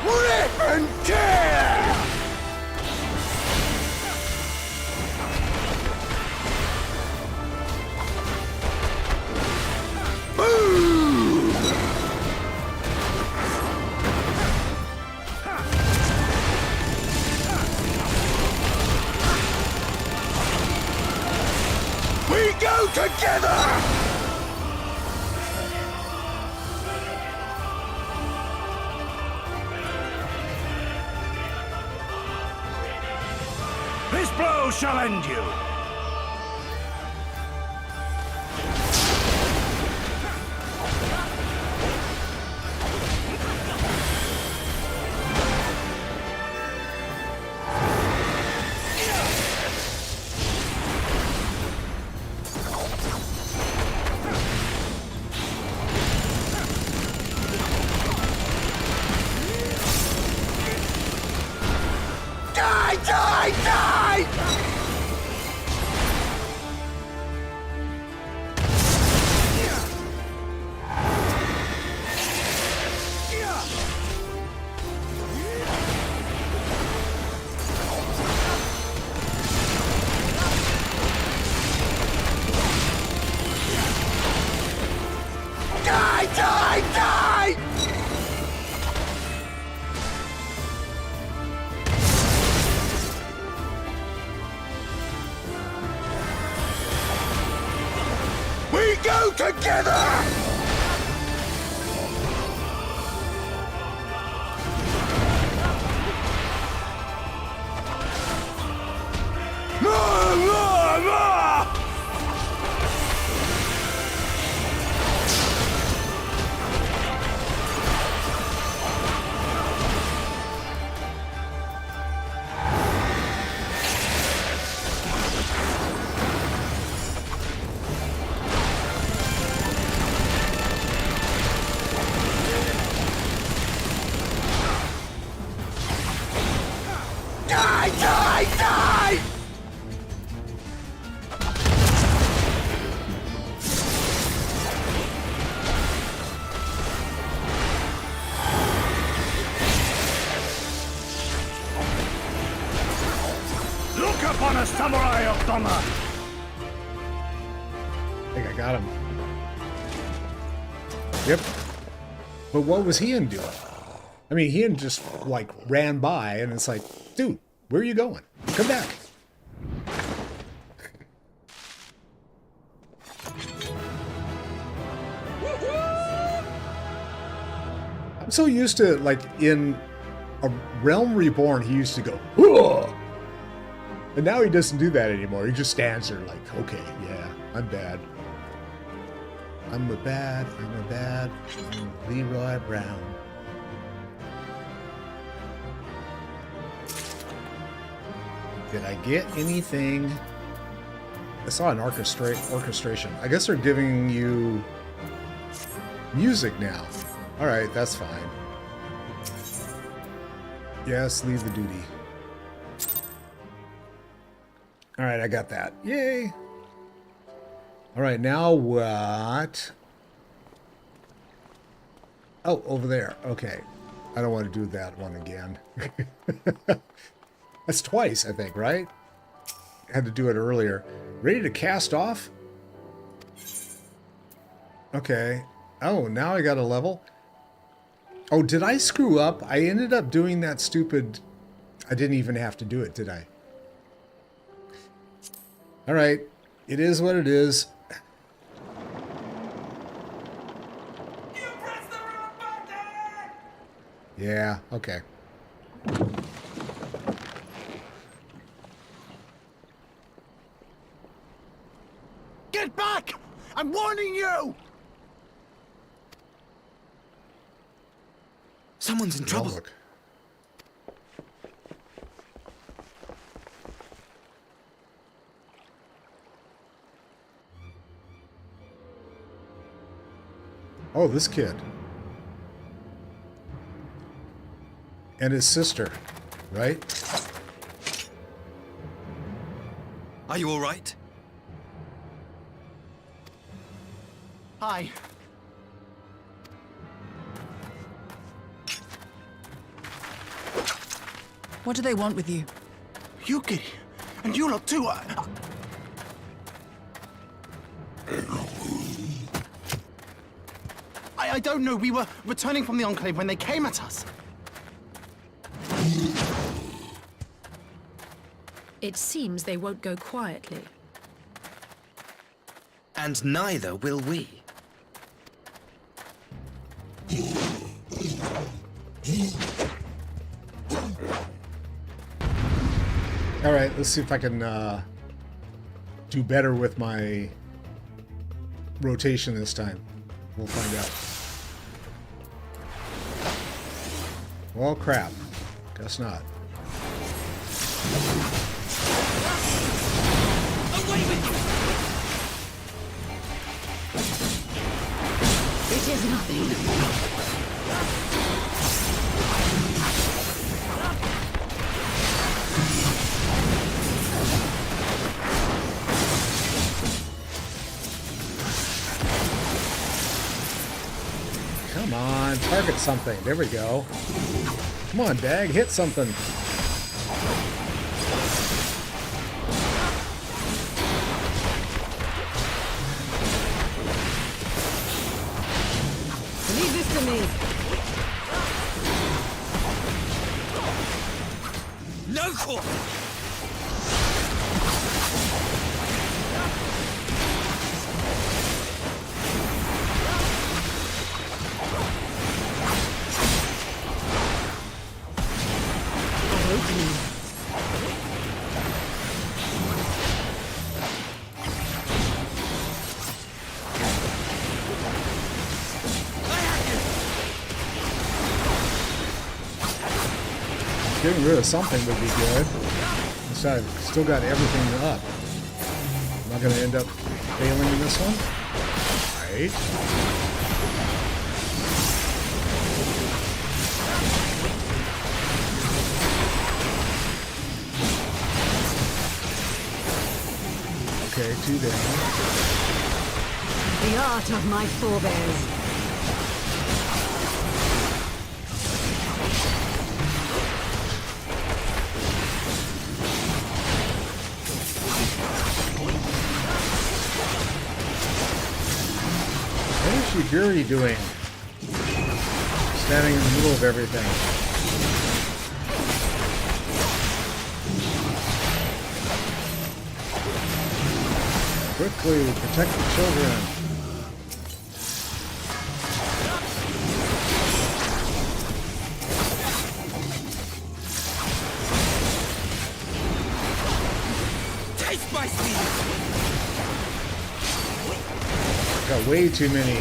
Rip and tear! Boom! We go together! This blow shall end you! Die, die, die! Die! Die! We go together! Roar, roar, roar! Die! Die! Die! Look upon a samurai of Doma! I think I got him. Yep. But what was Ian doing? I mean, Ian just, like, ran by, and it's like, dude, where are you going? Come back. I'm so used to, like, in a Realm Reborn, he used to go, "Whoa!" And now he doesn't do that anymore. He just stands there like, okay, yeah, I'm bad. I'm a bad Leroy Brown. Did I get anything? I saw an orchestration. I guess they're giving you music now. All right, that's fine. Yes, leave the duty. All right, I got that. Yay. All right, now what? Oh, over there. Okay. I don't want to do that one again. That's twice, I think, right? Had to do it earlier. Ready to cast off? Okay. Oh, now I got a level. Oh, did I screw up? I ended up doing that stupid... I didn't even have to do it, did I? All right. It is what it is. You pressed the wrong button! Yeah, okay. Get back! I'm warning you! Someone's in trouble. Look. Oh, this kid. And his sister, right? Are you all right? Hi. What do they want with you? Yuki, and you lot too. I don't know. We were returning from the Enclave when they came at us. It seems they won't go quietly. And neither will we. All right, let's see if I can do better with my rotation this time. We'll find out. Well, crap. Guess not. Away with you! It is nothing. Come on, target something. There we go. Come on, Dag, hit something. Leave this to me. No quarter! Getting rid of something would be good. I've still got everything up. Am I going to end up failing in this one? Right. Okay, 2 down. The art of my forebears. What is Shiguri doing? Standing in the middle of everything. Quickly, protect the children. Taste my speed! Got way too many.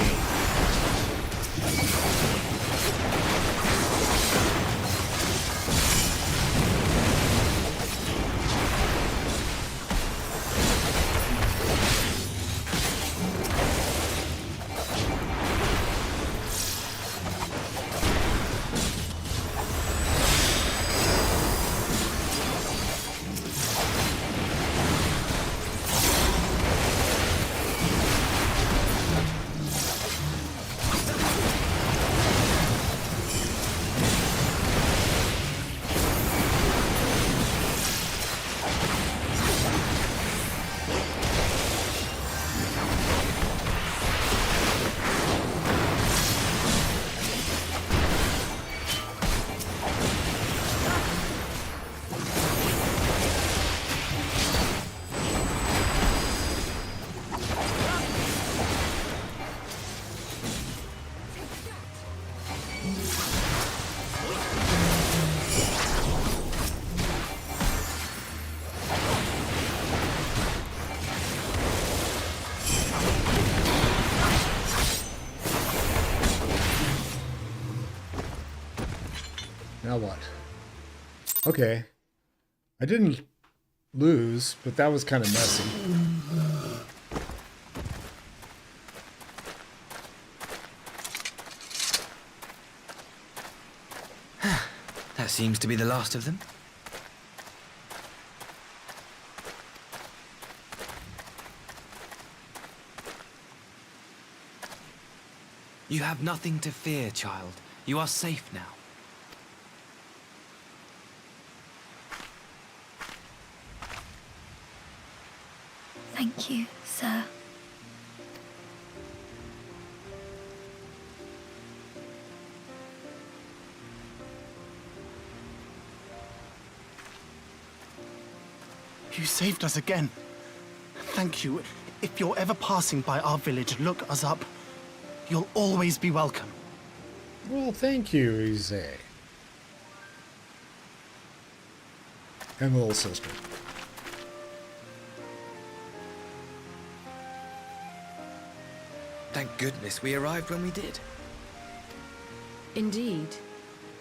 Now what? Okay. I didn't lose, but that was kind of messy. That seems to be the last of them. You have nothing to fear, child. You are safe now. Thank you, sir. You saved us again. Thank you. If you're ever passing by our village, look us up. You'll always be welcome. Well, thank you, Ize. And the little sister. Thank goodness we arrived when we did. Indeed.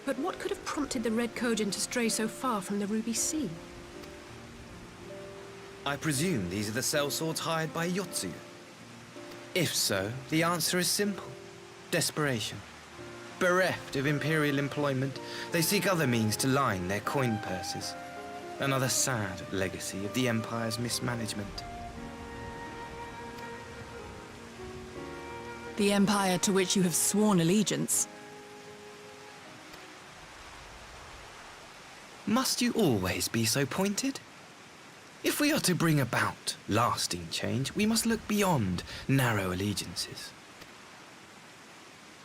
But what could have prompted the Red Kojin to stray so far from the Ruby Sea? I presume these are the sellswords hired by Yotsuya. If so, the answer is simple. Desperation. Bereft of imperial employment, they seek other means to line their coin purses. Another sad legacy of the Empire's mismanagement. The empire to which you have sworn allegiance. Must you always be so pointed? If we are to bring about lasting change, we must look beyond narrow allegiances.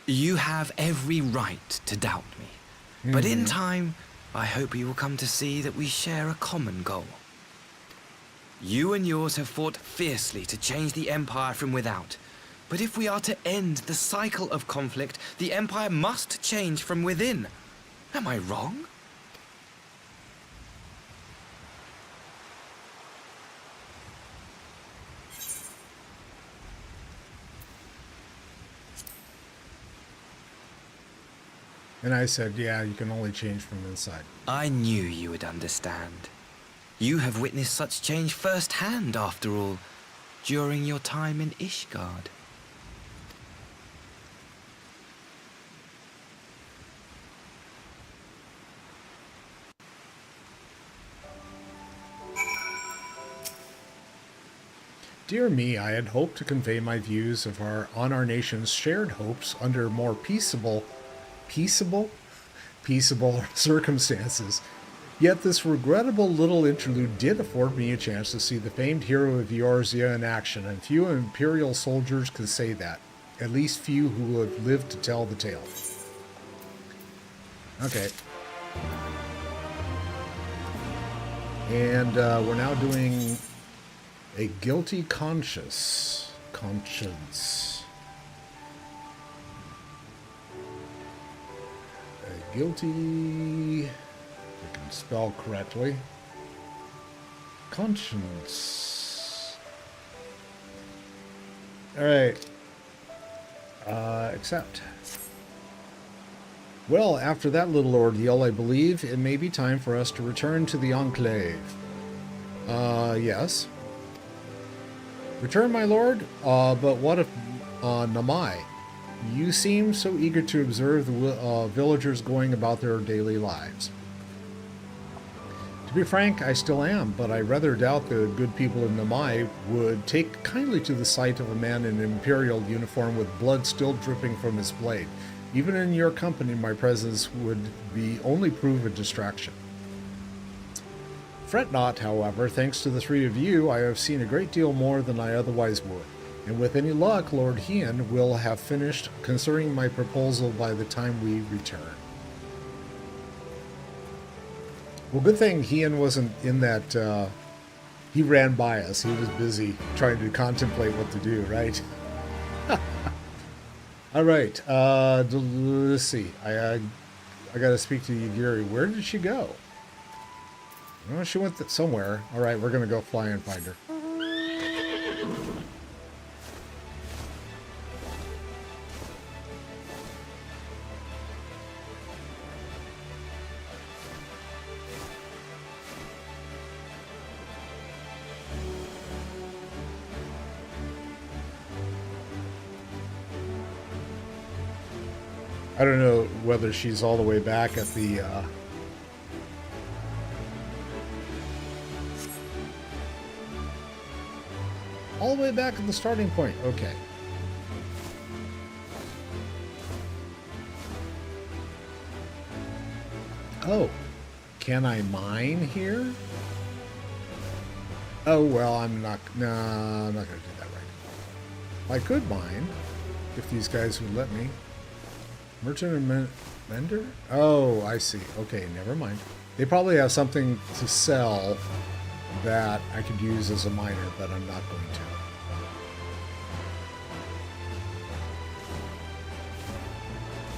You have every right to doubt me. But in time, I hope you will come to see that we share a common goal. You and yours have fought fiercely to change the Empire from without. But if we are to end the cycle of conflict, the Empire must change from within. Am I wrong? And I said, yeah, you can only change from inside. I knew you would understand. You have witnessed such change firsthand, after all, during your time in Ishgard. Dear me, I had hoped to convey my views on our nation's shared hopes under more peaceable circumstances. Yet this regrettable little interlude did afford me a chance to see the famed hero of Eorzea in action, and few Imperial soldiers could say that. At least few who have lived to tell the tale. Okay. And we're now doing a guilty conscience. A guilty, if I can spell correctly, conscience. All right. Accept. Well, after that little ordeal, I believe it may be time for us to return to the Enclave. Yes. Return, my lord? But what if, Namai? You seem so eager to observe the villagers going about their daily lives. To be frank, I still am, but I rather doubt the good people in Namai would take kindly to the sight of a man in an imperial uniform with blood still dripping from his blade. Even in your company, my presence would only prove a distraction. Fret not, however, thanks to the three of you, I have seen a great deal more than I otherwise would. And with any luck, Lord Hien will have finished concerning my proposal by the time we return. Well, good thing Hien wasn't in that, he ran by us. He was busy trying to contemplate what to do, right? All right, let's see. I got to speak to Yugiri. Where did she go? Well, she went somewhere. All right, we're going to go fly and find her. I don't know whether she's all the way back at the all the way back at the starting point. Okay. Oh, can I mine here? Oh, well, I'm not going to do that right. I could mine if these guys would let me. Merchant and vendor? Oh, I see. Okay, never mind. They probably have something to sell that I could use as a miner, but I'm not going to.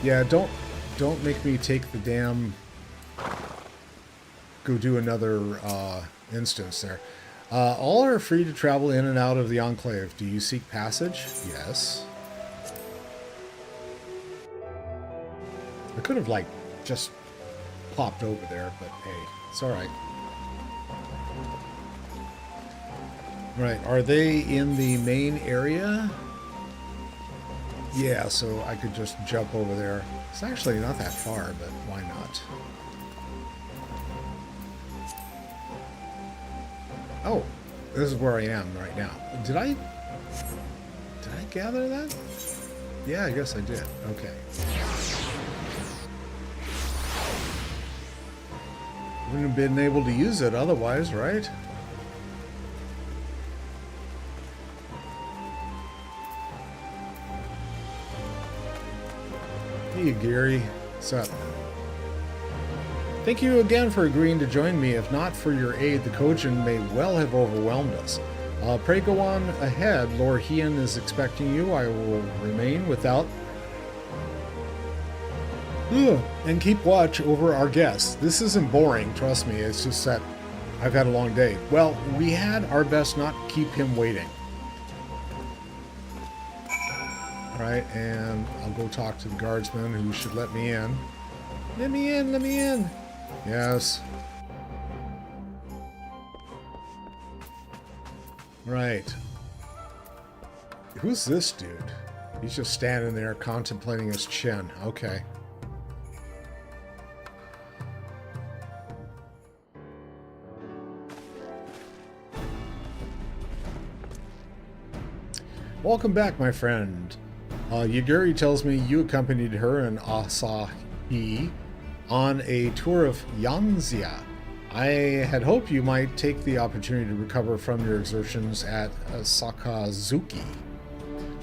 Yeah, don't make me take the damn... Go do another instance there. All are free to travel in and out of the Enclave. Do you seek passage? Yes. I could have, like, just popped over there, but hey, it's alright. Right, are they in the main area? Yeah, so I could just jump over there. It's actually not that far, but why not? Oh, this is where I am right now. Did I gather that? Yeah, I guess I did. Okay. Wouldn't have been able to use it otherwise, right? Hey, Gary. What's up? Thank you again for agreeing to join me. If not for your aid, the Kojin may well have overwhelmed us. Pray go on ahead. Lord Heian is expecting you. I will remain without... and keep watch over our guests. This isn't boring, trust me. It's just that I've had a long day. Well, we had our best not keep him waiting. Alright, and I'll go talk to the guardsman who should let me in. Let me in, let me in. Yes. Right. Who's this dude? He's just standing there contemplating his chin. Okay. Welcome back, my friend. Yaguri tells me you accompanied her and Asahi on a tour of Yanzia. I had hoped you might take the opportunity to recover from your exertions at Sakazuki.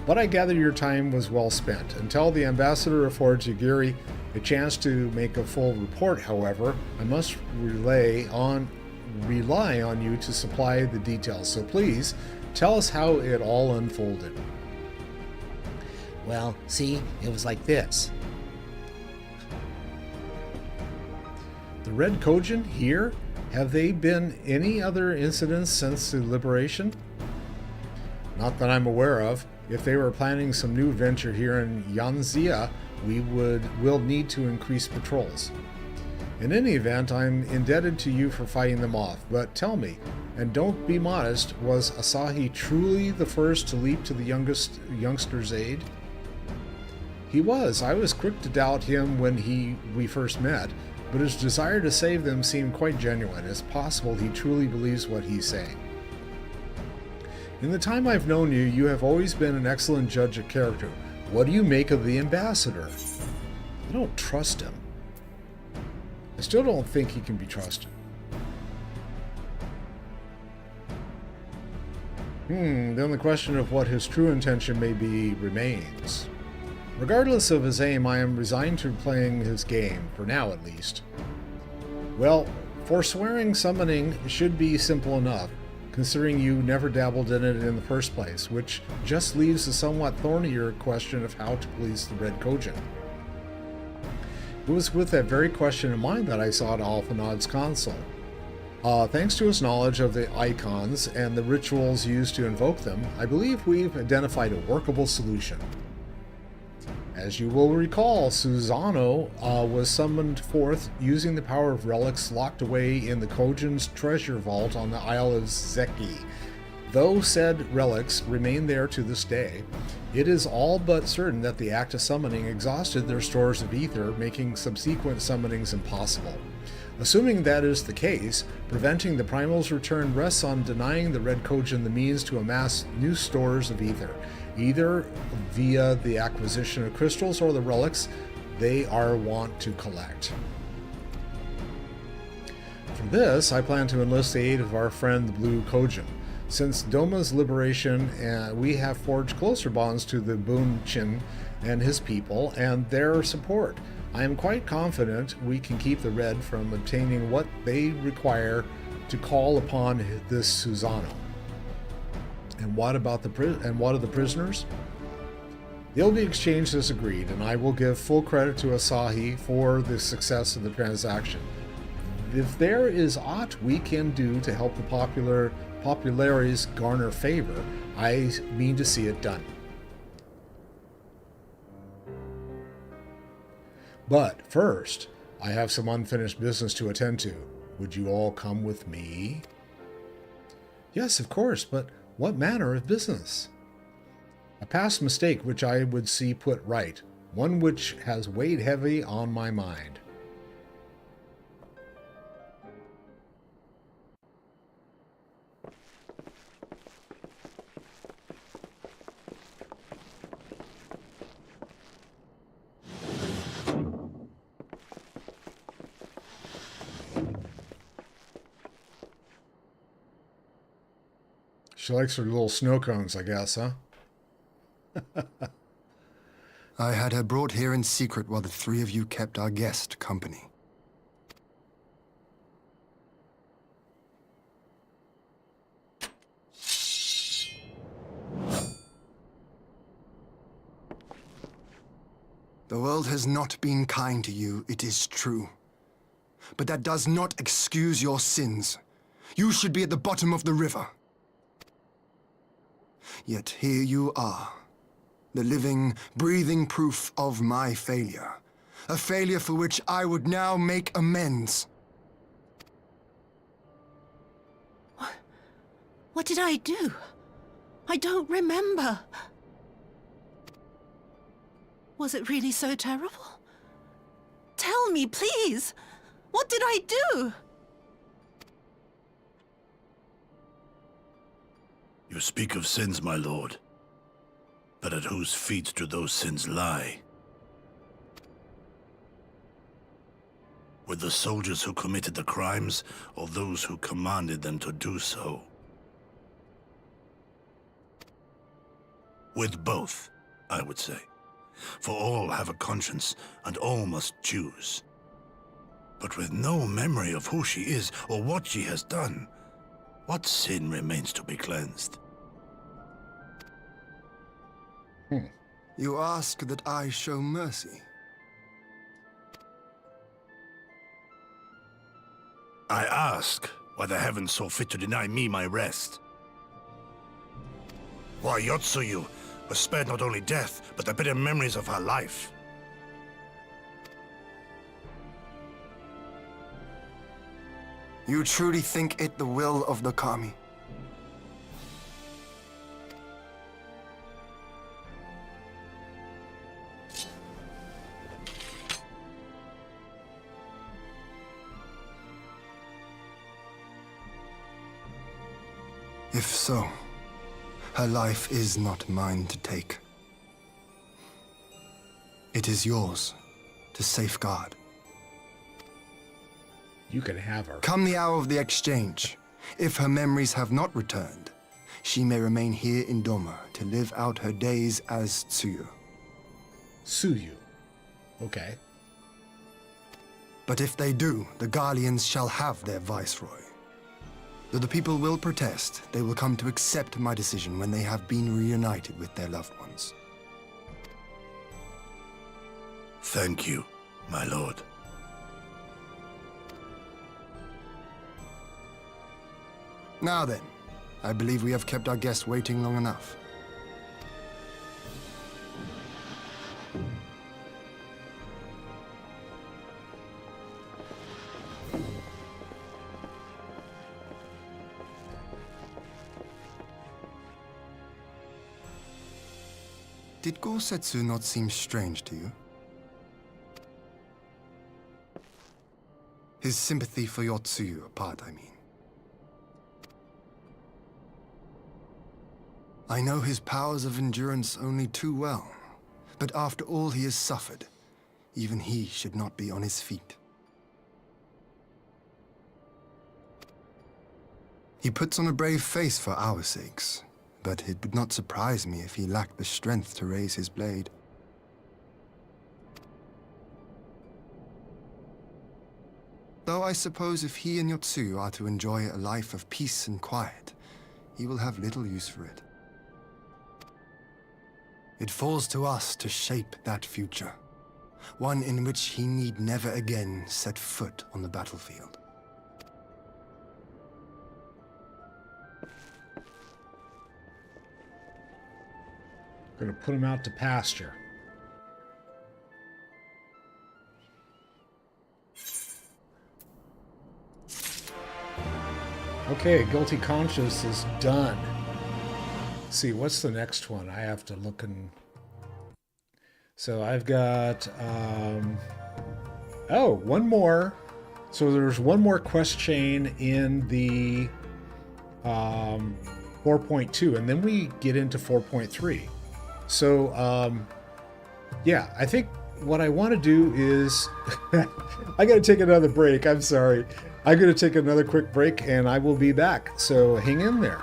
But I gather your time was well spent. Until the ambassador affords Yaguri a chance to make a full report, however, I must rely on you to supply the details. So please, tell us how it all unfolded. Well, see, it was like this. The Red Kojin here? Have they been any other incidents since the liberation? Not that I'm aware of. If they were planning some new venture here in Yanzia, we'll need to increase patrols. In any event, I'm indebted to you for fighting them off. But tell me, and don't be modest, was Asahi truly the first to leap to the youngster's aid? He was. I was quick to doubt him when we first met, but his desire to save them seemed quite genuine. It's possible he truly believes what he's saying. In the time I've known you, you have always been an excellent judge of character. What do you make of the ambassador? I don't trust him. I still don't think he can be trusted. Then the question of what his true intention may be remains. Regardless of his aim, I am resigned to playing his game, for now at least. Well, forswearing summoning should be simple enough, considering you never dabbled in it in the first place, which just leaves a somewhat thornier question of how to please the Red Kojin. It was with that very question in mind that I sought Alphanod's console. Thanks to his knowledge of the icons and the rituals used to invoke them, I believe we've identified a workable solution. As you will recall, Susano was summoned forth using the power of relics locked away in the Kojin's treasure vault on the Isle of Zeki. Though said relics remain there to this day, it is all but certain that the act of summoning exhausted their stores of ether, making subsequent summonings impossible. Assuming that is the case, preventing the Primal's return rests on denying the Red Kojin the means to amass new stores of ether, either via the acquisition of crystals or the relics they are wont to collect. For this, I plan to enlist the aid of our friend the Blue Kojin. Since Doma's liberation, we have forged closer bonds to the Bunchin and his people and their support. I am quite confident we can keep the Red from obtaining what they require to call upon this Susano. And what about what of the prisoners? They'll be exchanged as agreed, and I will give full credit to Asahi for the success of the transaction. If there is aught we can do to help the populares garner favor, I mean to see it done. But first, I have some unfinished business to attend to. Would you all come with me? Yes, of course, but what manner of business? A past mistake which I would see put right, one which has weighed heavy on my mind. She likes her little snow cones, I guess, huh? I had her brought here in secret while the three of you kept our guest company. The world has not been kind to you, it is true. But that does not excuse your sins. You should be at the bottom of the river. Yet here you are, the living, breathing proof of my failure. A failure for which I would now make amends. What did I do? I don't remember. Was it really so terrible? Tell me, please! What did I do? You speak of sins, my lord. But at whose feet do those sins lie? With the soldiers who committed the crimes, or those who commanded them to do so? With both, I would say. For all have a conscience, and all must choose. But with no memory of who she is, or what she has done, what sin remains to be cleansed? You ask that I show mercy. I ask why the heavens saw fit to deny me my rest. Why Yotsuyu was spared not only death, but the bitter memories of her life. You truly think it the will of the Kami? If so, her life is not mine to take. It is yours to safeguard. You can have her. Come the hour of the exchange, if her memories have not returned, she may remain here in Doma to live out her days as Tsuyu. Tsuyu. Okay. But if they do, the Guardians shall have their viceroy. Though the people will protest, they will come to accept my decision when they have been reunited with their loved ones. Thank you, my lord. Now then, I believe we have kept our guest waiting long enough. Did Gosetsu not seem strange to you? His sympathy for Yotsuyu apart, I mean. I know his powers of endurance only too well, but after all he has suffered, even he should not be on his feet. He puts on a brave face for our sakes, but it would not surprise me if he lacked the strength to raise his blade. Though I suppose if he and Yotsuyu are to enjoy a life of peace and quiet, he will have little use for it. It falls to us to shape that future, one in which he need never again set foot on the battlefield. Gonna put him out to pasture. Okay, Guilty Conscience is done. Let's see, what's the next one? I have to look and... So I've got... Oh, one more. So there's one more quest chain in the 4.2, and then we get into 4.3. So, yeah, I think what I want to do is... I got to take another break. I'm sorry. I'm going to take another quick break, and I will be back. So hang in there.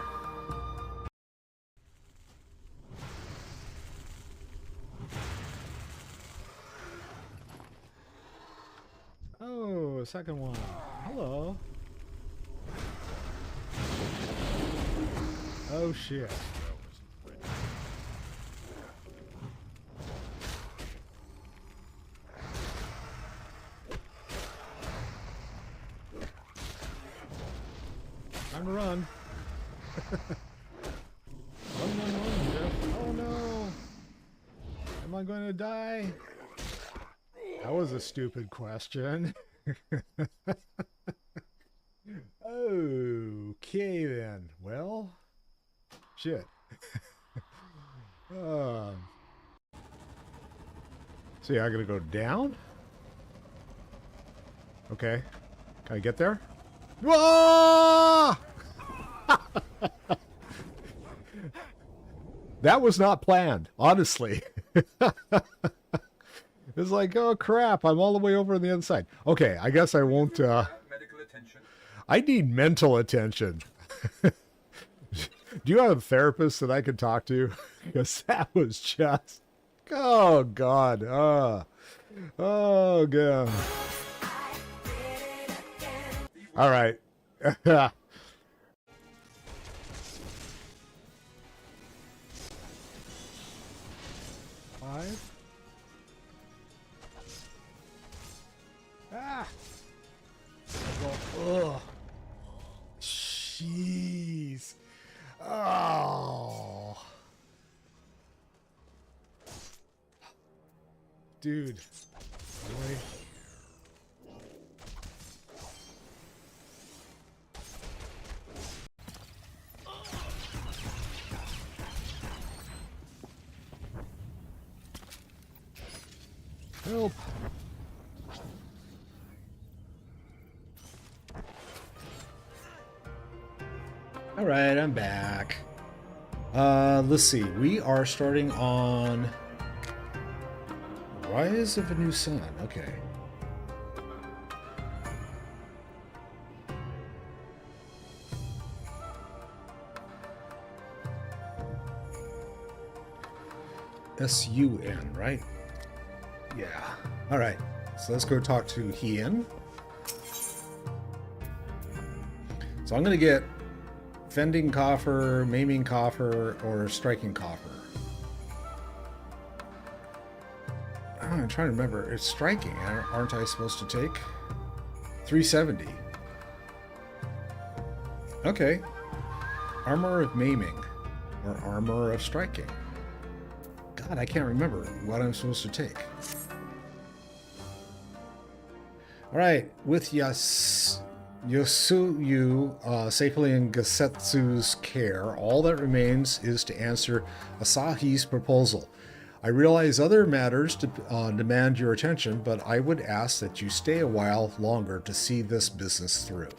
a second one. Hello. Oh shit. Time to run. Run, Jeff. Oh no. Am I going to die? That was a stupid question. Okay then. Well, shit. See, I gotta go down? Okay. Can I get there? Whoa! That was not planned, honestly. It's like, oh crap, I'm all the way over on the other side. Okay, I guess I won't, medical attention. I need mental attention. Do you have a therapist that I could talk to? Because that was just, oh God, oh God. All right. 5. Ah! Ugh. Jeez. Oh. Dude. Really? Help. All right, I'm back. Let's see. We are starting on Rise of a New Sun. Okay. S-U-N, right? Yeah. All right. So let's go talk to Hien. So I'm going to get Fending Coffer, Maiming Coffer, or Striking Coffer. Oh, I'm trying to remember. It's Striking, aren't I supposed to take? 370. Okay. Armor of Maiming, or Armor of Striking. God, I can't remember what I'm supposed to take. Alright, with Yosuyu safely in Gasetsu's care, all that remains is to answer Asahi's proposal. I realize other matters demand your attention, but I would ask that you stay a while longer to see this business through.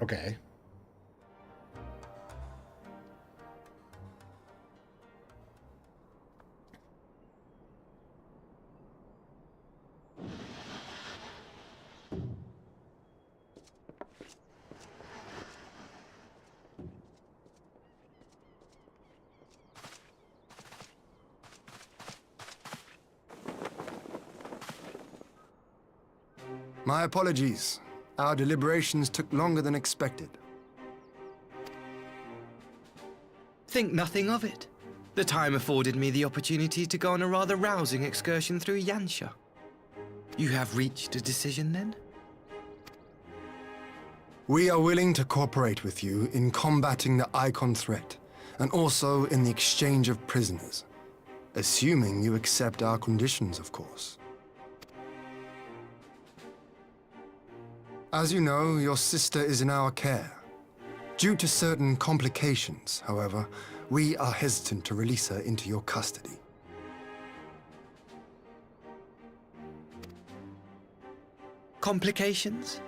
Okay. My apologies. Our deliberations took longer than expected. Think nothing of it. The time afforded me the opportunity to go on a rather rousing excursion through Yansha. You have reached a decision, then? We are willing to cooperate with you in combating the Icon threat, and also in the exchange of prisoners. Assuming you accept our conditions, of course. As you know, your sister is in our care. Due to certain complications, however, we are hesitant to release her into your custody. Complications?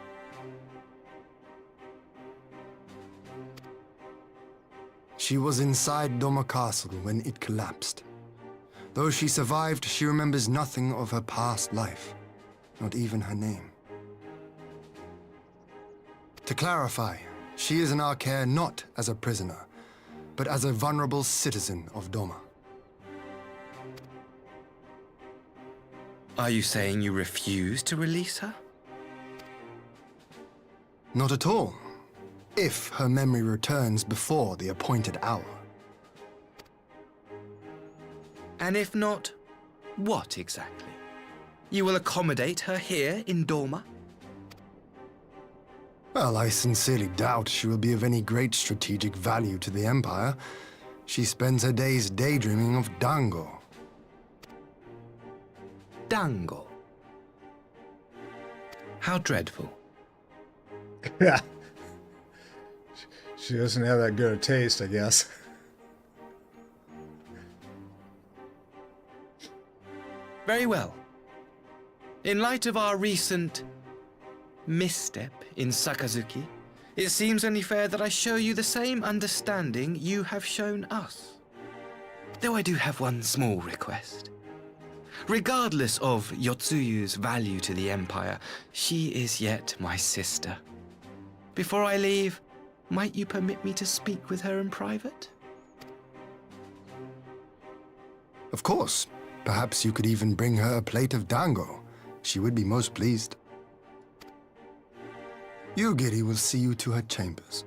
She was inside Doma Castle when it collapsed. Though she survived, she remembers nothing of her past life, not even her name. To clarify, she is in our care not as a prisoner, but as a vulnerable citizen of Doma. Are you saying you refuse to release her? Not at all. If her memory returns before the appointed hour. And if not, what exactly? You will accommodate her here in Dorma? Well, I sincerely doubt she will be of any great strategic value to the Empire. She spends her days daydreaming of Dango. Dango. How dreadful. Yeah. She doesn't have that good a taste, I guess. Very well. In light of our recent misstep in Sakazuki, it seems only fair that I show you the same understanding you have shown us. Though I do have one small request. Regardless of Yotsuyu's value to the Empire, she is yet my sister. Before I leave, might you permit me to speak with her in private? Of course. Perhaps you could even bring her a plate of dango. She would be most pleased. Yugiri will see you to her chambers.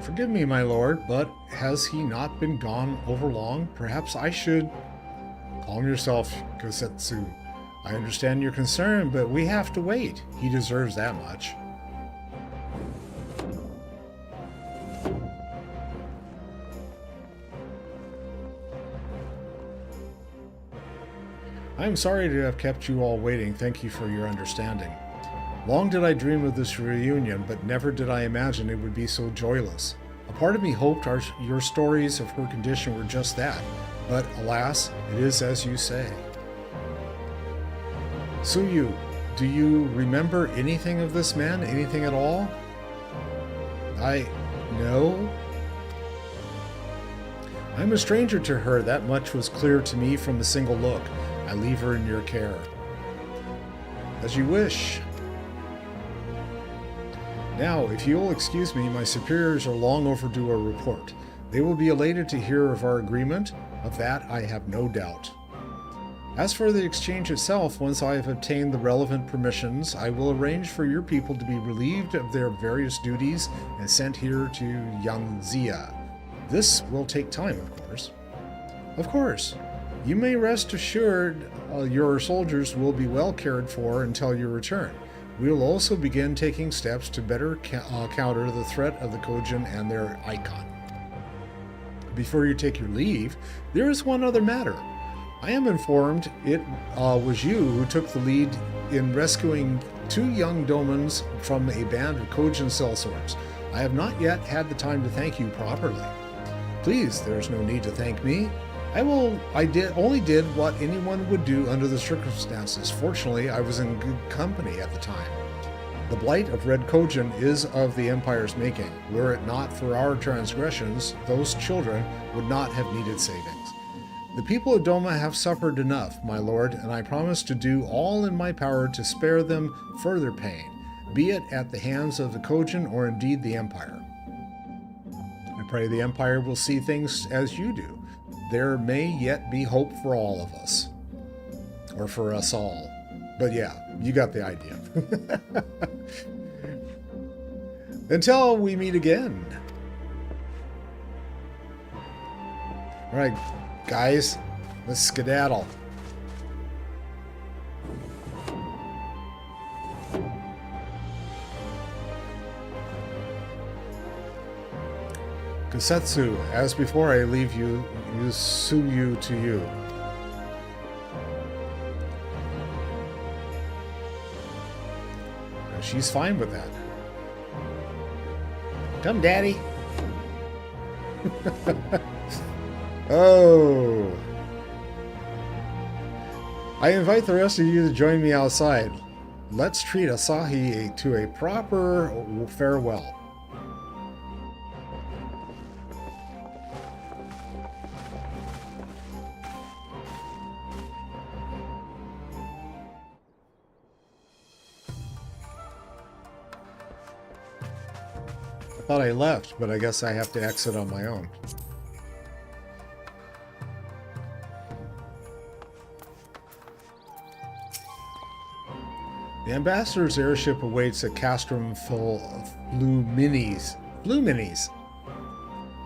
Forgive me, my lord, but has he not been gone over long? Perhaps I should... Calm yourself, Kosetsu. I understand your concern, but we have to wait. He deserves that much. I am sorry to have kept you all waiting. Thank you for your understanding. Long did I dream of this reunion, but never did I imagine it would be so joyless. A part of me hoped your stories of her condition were just that, but alas, it is as you say. Suyu, do you remember anything of this man? Anything at all? No. I'm a stranger to her. That much was clear to me from a single look. I leave her in your care. As you wish. Now, if you'll excuse me, my superiors are long overdue a report. They will be elated to hear of our agreement. Of that, I have no doubt. As for the exchange itself, once I have obtained the relevant permissions, I will arrange for your people to be relieved of their various duties and sent here to Yanzia. This will take time, of course. Of course. You may rest assured your soldiers will be well cared for until your return. We will also begin taking steps to better counter the threat of the Kojin and their icon. Before you take your leave, there is one other matter. I am informed it was you who took the lead in rescuing 2 young domans from a band of Kojin sellswords. I have not yet had the time to thank you properly. Please, there is no need to thank me. I only did what anyone would do under the circumstances. Fortunately, I was in good company at the time. The blight of Red Kojin is of the Empire's making. Were it not for our transgressions, those children would not have needed savings. The people of Doma have suffered enough, my lord, and I promise to do all in my power to spare them further pain, be it at the hands of the Kojin or indeed the Empire. I pray the Empire will see things as you do. There may yet be hope for all of us. Or for us all. But yeah, you got the idea. Until we meet again. Alright, guys, let's skedaddle. Kosetsu, as before I leave you, Suyu to you. She's fine with that. Come, Daddy. Oh. I invite the rest of you to join me outside. Let's treat Asahi to a proper farewell. I thought I left, but I guess I have to exit on my own. The ambassador's airship awaits a castrum full of flu minis. Flu minis.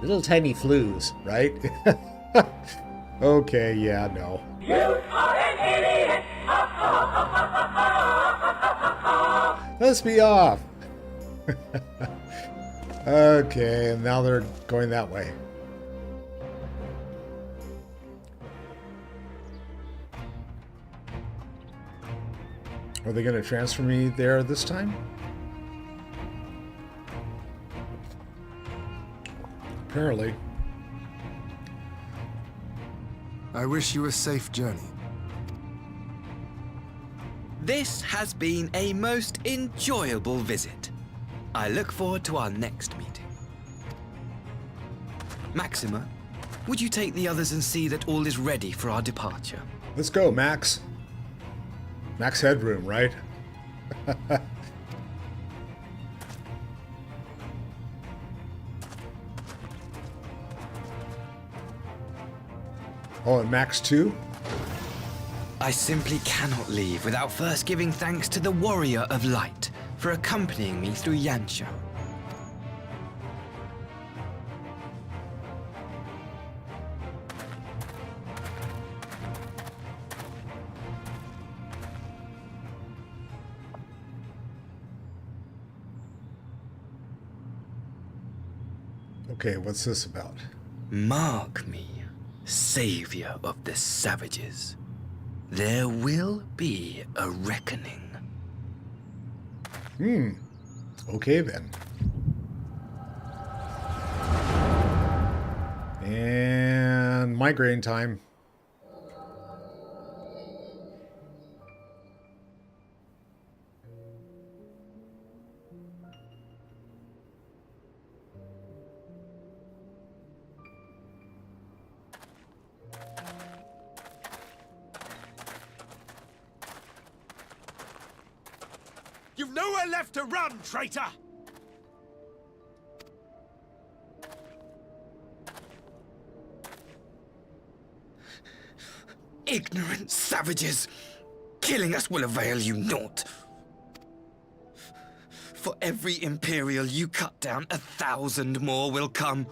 Little tiny flues, right? Okay, yeah, no. You are an idiot! Let's be off! Okay, and now they're going that way. Are they going to transfer me there this time? Apparently. I wish you a safe journey. This has been a most enjoyable visit. I look forward to our next meeting. Maxima, would you take the others and see that all is ready for our departure? Let's go, Max. Max Headroom, right? Oh, and Max 2? I simply cannot leave without first giving thanks to the Warrior of Light for accompanying me through Yansha. Okay, what's this about? Mark me, savior of the savages. There will be a reckoning. Okay then. And migraine time. You've nowhere left to run, traitor! Ignorant savages! Killing us will avail you naught. For every Imperial you cut down, 1,000 more will come.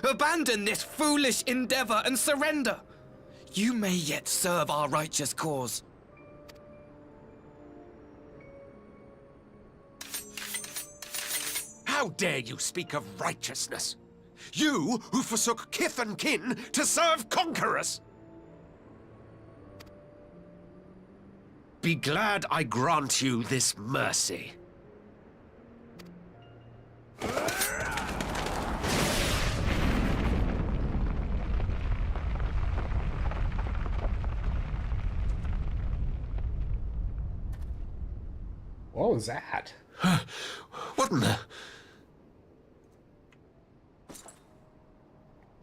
Abandon this foolish endeavor and surrender. You may yet serve our righteous cause. How dare you speak of righteousness? You who forsook kith and kin to serve conquerors! Be glad I grant you this mercy. What was that? What in the...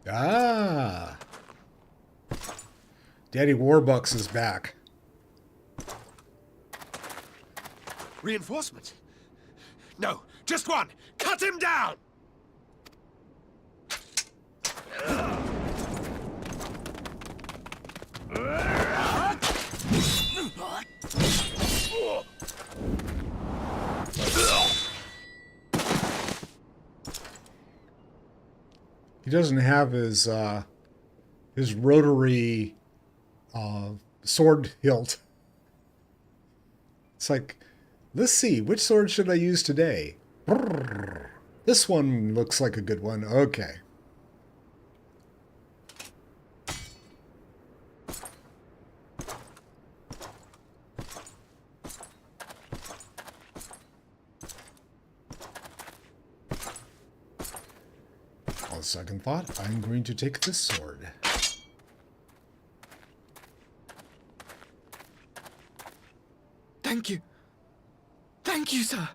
Ah. Daddy Warbucks is back. Reinforcement? No, just one! Cut him down! He doesn't have his rotary sword hilt. It's like, let's see, which sword should I use today? Brrr. This one looks like a good one. Okay. On second thought, I'm going to take this sword. Thank you. Thank you, sir.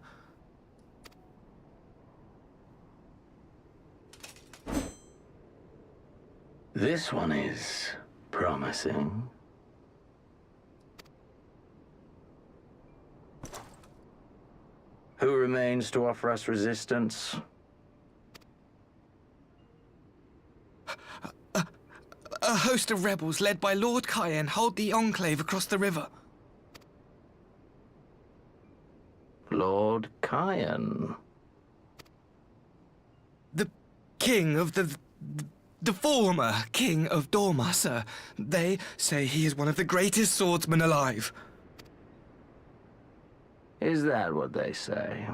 This one is promising. Who remains to offer us resistance? A host of rebels led by Lord Cayenne hold the enclave across the river. Lord Cayenne. The king of the former king of Dorma, sir. They say he is one of the greatest swordsmen alive. Is that what they say?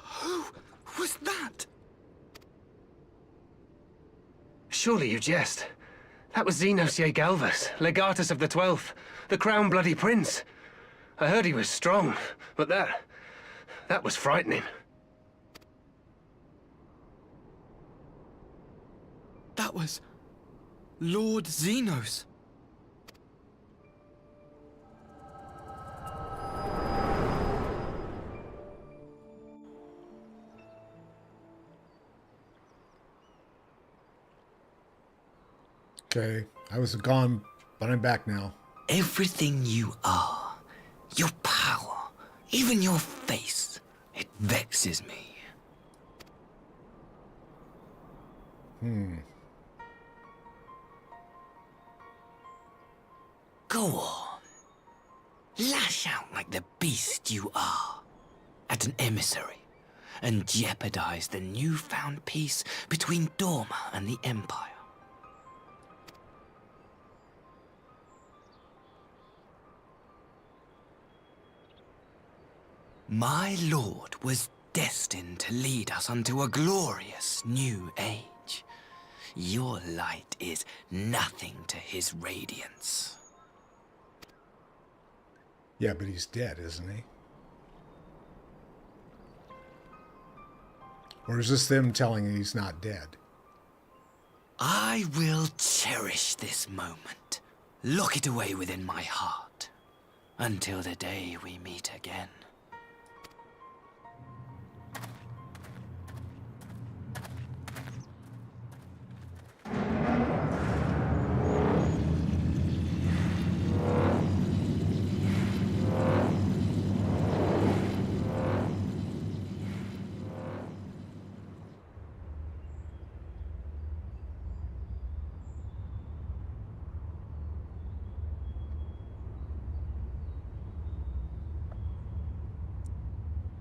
Who was that? Surely you jest. That was Xenos Galvus, legatus of the 12th, the Crown Bloody Prince. I heard he was strong, but that was frightening. That was Lord Xenos. Okay, I was gone, but I'm back now. Everything you are, your power, even your face, it vexes me. Go on. Lash out like the beast you are at an emissary and jeopardize the newfound peace between Dorma and the Empire. My lord was destined to lead us unto a glorious new age. Your light is nothing to his radiance. Yeah, but he's dead, isn't he? Or is this them telling him he's not dead? I will cherish this moment, lock it away within my heart, until the day we meet again.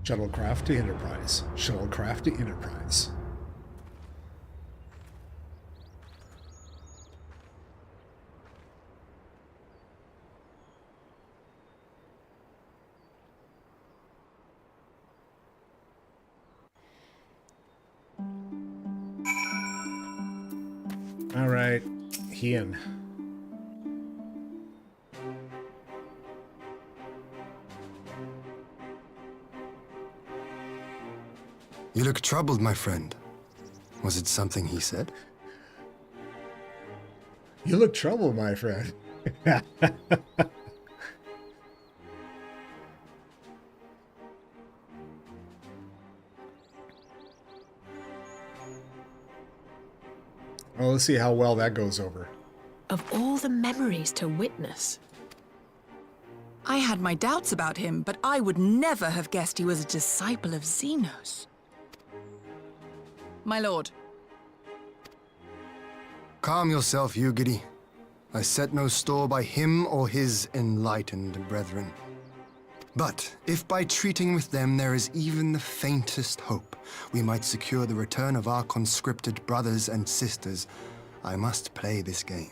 Shuttlecraft to Enterprise. Shuttlecraft to Enterprise. All right, Ian. You look troubled, my friend. Was it something he said? You look troubled, my friend. Well, let's see how well that goes over. Of all the memories to witness. I had my doubts about him, but I would never have guessed he was a disciple of Xenos. My lord. Calm yourself, Ugidi. I set no store by him or his enlightened brethren. But if by treating with them there is even the faintest hope, we might secure the return of our conscripted brothers and sisters, I must play this game.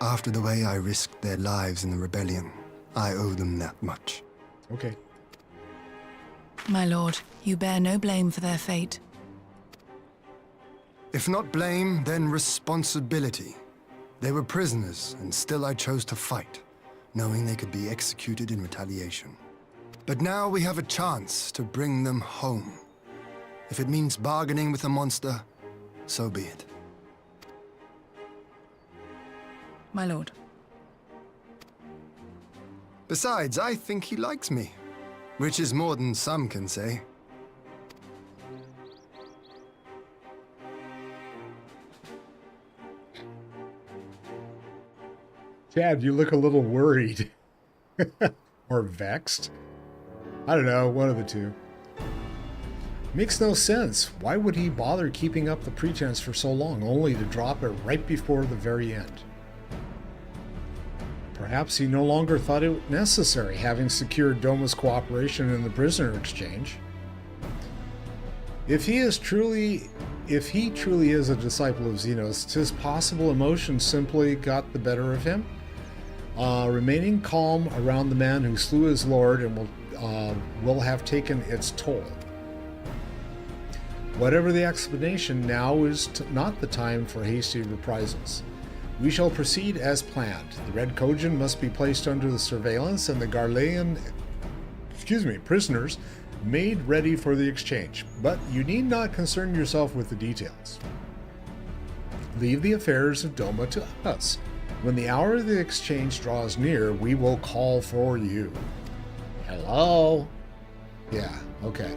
After the way I risked their lives in the rebellion, I owe them that much. Okay. My lord, you bear no blame for their fate. If not blame, then responsibility. They were prisoners, and still I chose to fight. knowing they could be executed in retaliation. But now we have a chance to bring them home. If it means bargaining with the monster, so be it. My lord. Besides, I think he likes me, which is more than some can say. Chad, you look a little worried. Or vexed. I don't know, one of the two. Makes no sense. Why would he bother keeping up the pretense for so long, only to drop it right before the very end? Perhaps he no longer thought it necessary, having secured Doma's cooperation in the prisoner exchange. If he truly is a disciple of Xenos, 'tis possible emotion simply got the better of him. Remaining calm around the man who slew his lord and will have taken its toll. Whatever the explanation, now is not the time for hasty reprisals. We shall proceed as planned. The Red Kojin must be placed under the surveillance and the Garlean prisoners made ready for the exchange. But you need not concern yourself with the details. Leave the affairs of Doma to us. When the hour of the exchange draws near, we will call for you. Hello? Yeah, okay.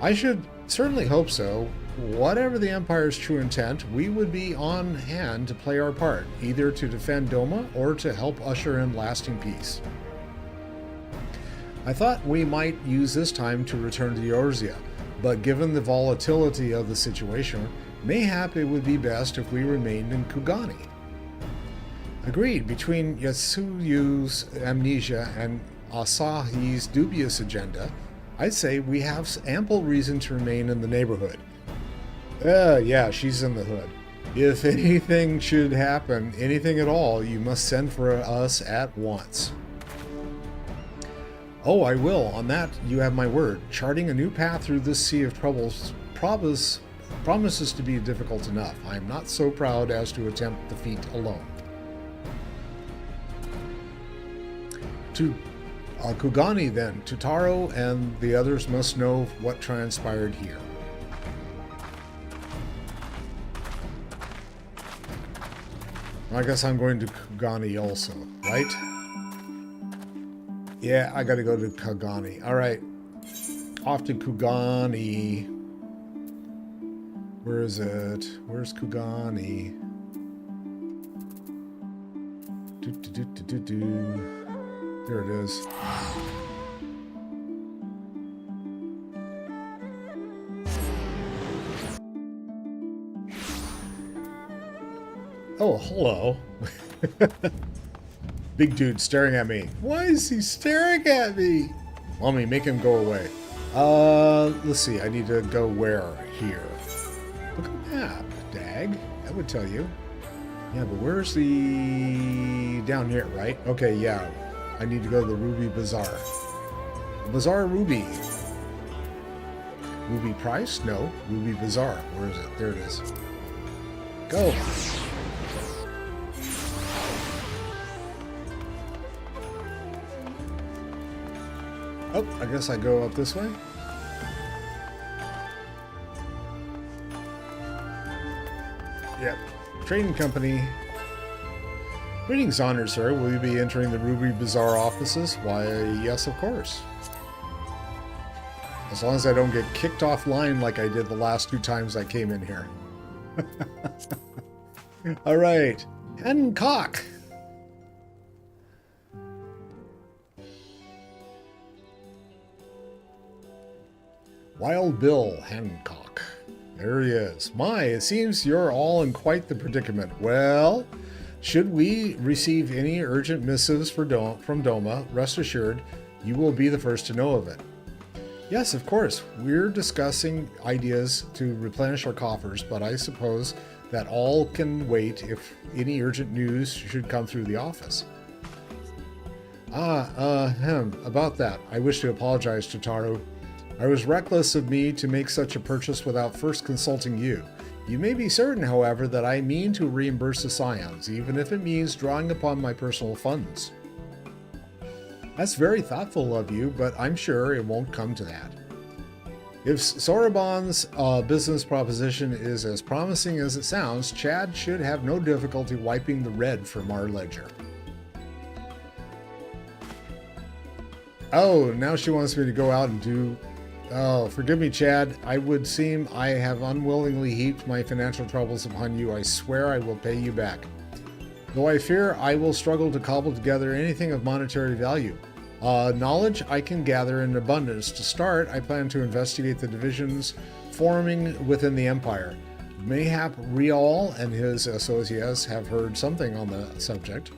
I should certainly hope so. Whatever the Empire's true intent, we would be on hand to play our part, either to defend Doma or to help usher in lasting peace. I thought we might use this time to return to Eorzea, but given the volatility of the situation, mayhap it would be best if we remained in Kugani. Agreed. Between Yasuyu's amnesia and Asahi's dubious agenda, I'd say we have ample reason to remain in the neighborhood. Yeah, she's in the hood. If anything should happen, anything at all, you must send for us at once. Oh, I will. On that, you have my word. Charting a new path through this sea of troubles promises to be difficult enough. I am not so proud as to attempt the feat alone. To Kugani, then. Tataru and the others must know what transpired here. I guess I'm going to Kugani also, right? Yeah, I gotta go to Kugani. Alright. Off to Kugani. Where is it? Where's Kugani? There it is. Oh, hello. Big dude staring at me. Why is he staring at me? Let me make him go away. Let's see. I need to go where? Here. Look at the map, Dag. That would tell you. Yeah, but where's the... down here, right? Okay, yeah. I need to go to the Ruby Bazaar. Bazaar Ruby. Ruby Price? No. Ruby Bazaar. Where is it? There it is. Go. Oh, I guess I go up this way. Yep. Trading company. Greetings, honored sir. Will you be entering the Ruby Bazaar offices? Why, yes, of course. As long as I don't get kicked offline like I did the last 2 times I came in here. All right. Hancock. Wild Bill Hancock. There he is. My, it seems you're all in quite the predicament. Well, should we receive any urgent missives from Doma, rest assured, you will be the first to know of it. Yes, of course. We're discussing ideas to replenish our coffers, but I suppose that all can wait if any urgent news should come through the office. About that, I wish to apologize, Tataru. I was reckless of me to make such a purchase without first consulting you. You may be certain, however, that I mean to reimburse the Scions, even if it means drawing upon my personal funds. That's very thoughtful of you, but I'm sure it won't come to that. If Soroban's business proposition is as promising as it sounds, Chad should have no difficulty wiping the red from our ledger. Oh, now she wants me to go out and do... Oh, forgive me, Chad. I would seem I have unwillingly heaped my financial troubles upon you. I swear I will pay you back. Though I fear I will struggle to cobble together anything of monetary value. Knowledge I can gather in abundance. To start, I plan to investigate the divisions forming within the Empire. Mayhap Rial and his associates have heard something on the subject.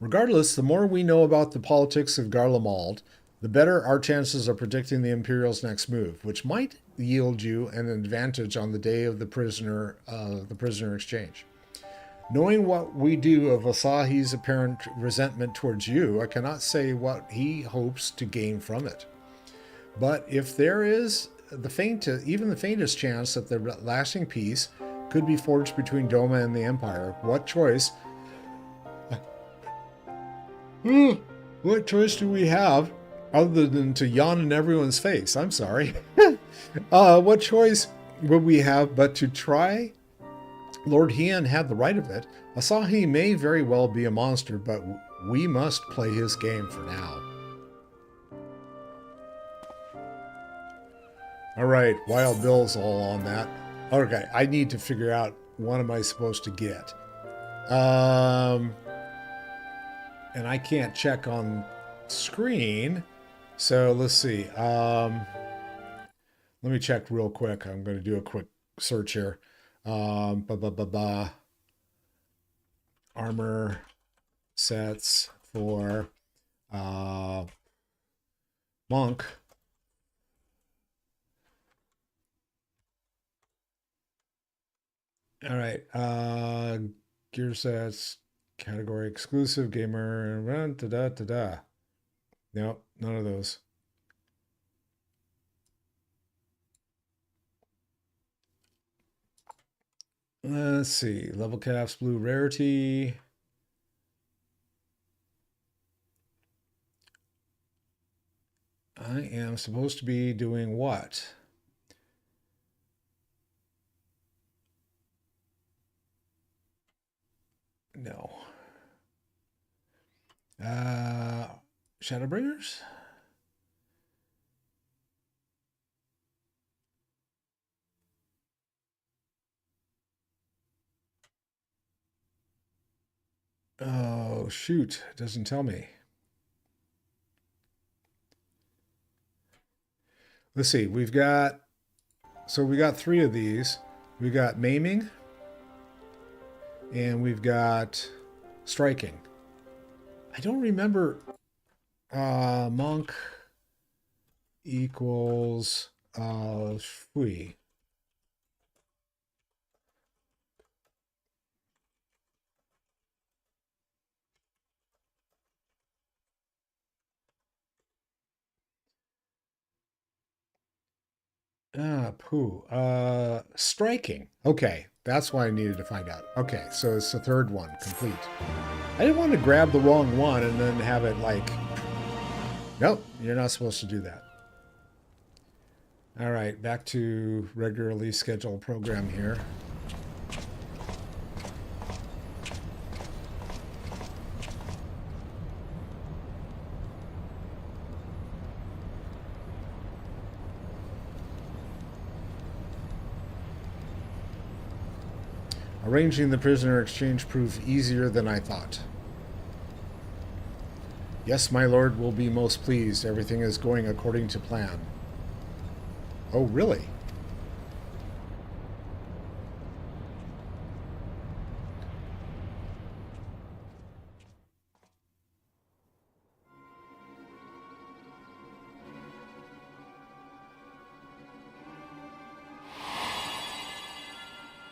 Regardless, the more we know about the politics of Garlemald, the better our chances of predicting the Imperial's next move, which might yield you an advantage on the day of the prisoner exchange. Knowing what we do of Asahi's apparent resentment towards you, I cannot say what he hopes to gain from it. But if there is even the faintest chance that the lasting peace could be forged between Doma and the Empire, what choice do we have other than to yawn in everyone's face? I'm sorry. What choice would we have but to try? Lord Heian had the right of it. Asahi may very well be a monster, but we must play his game for now. Alright, Wild Bill's all on that. Okay, I need to figure out what am I supposed to get. And I can't check on screen, so let's see. Let me check real quick. I'm going to do a quick search here. Armor sets for monk. All right, gear sets, category exclusive, gamer, Nope, none of those. Let's see, level caps, blue rarity. I am supposed to be doing what? No. Shadowbringers? Oh, shoot. It doesn't tell me. Let's see. We got 3 of these. We got maiming. And we've got striking. I don't remember. Monk equals fui. Pooh. Striking. Okay, that's why I needed to find out. Okay, so it's the 3rd one, complete. I didn't want to grab the wrong one and then have it like... Nope, you're not supposed to do that. All right, back to regularly scheduled program here. Arranging the prisoner exchange proved easier than I thought. Yes, my lord will be most pleased. Everything is going according to plan. Oh, really?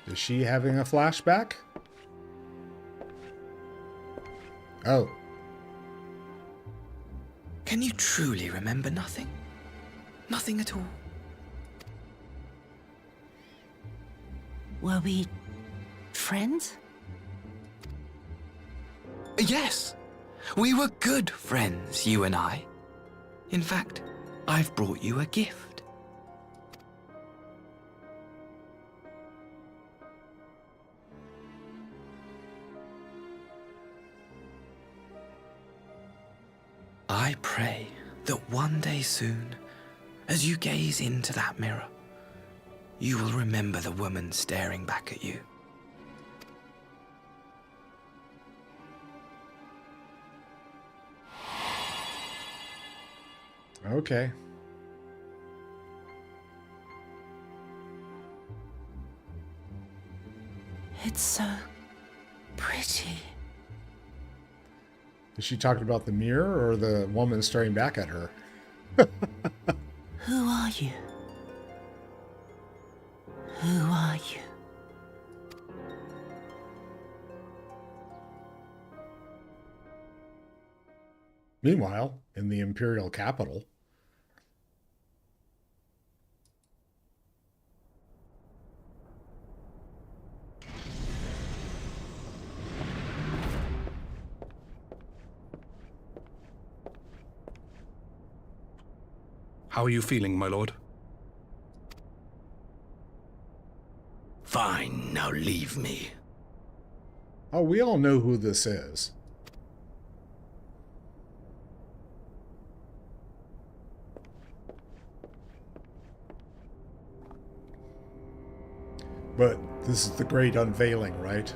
Is she having a flashback? Oh. Can you truly remember nothing? Nothing at all? Were we friends? Yes. We were good friends, you and I. In fact, I've brought you a gift. I pray that one day soon, as you gaze into that mirror, you will remember the woman staring back at you. Okay. It's so pretty. Is she talking about the mirror or the woman staring back at her? Who are you? Who are you? Meanwhile, in the Imperial capital, how are you feeling, my lord? Fine, now leave me. oh, we all know who this is. But this is the great unveiling, right?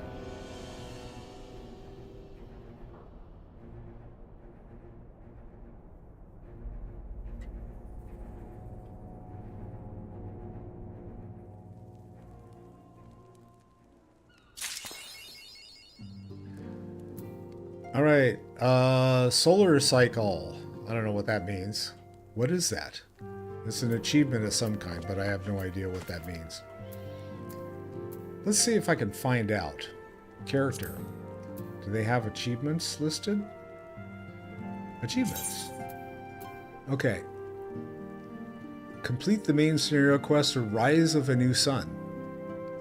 All right, solar cycle. I don't know what that means. What is that? It's an achievement of some kind, but I have no idea what that means. Let's see if I can find out. Character. Do they have achievements listed? Achievements. Okay. Complete the main scenario quest, Rise of a New Sun.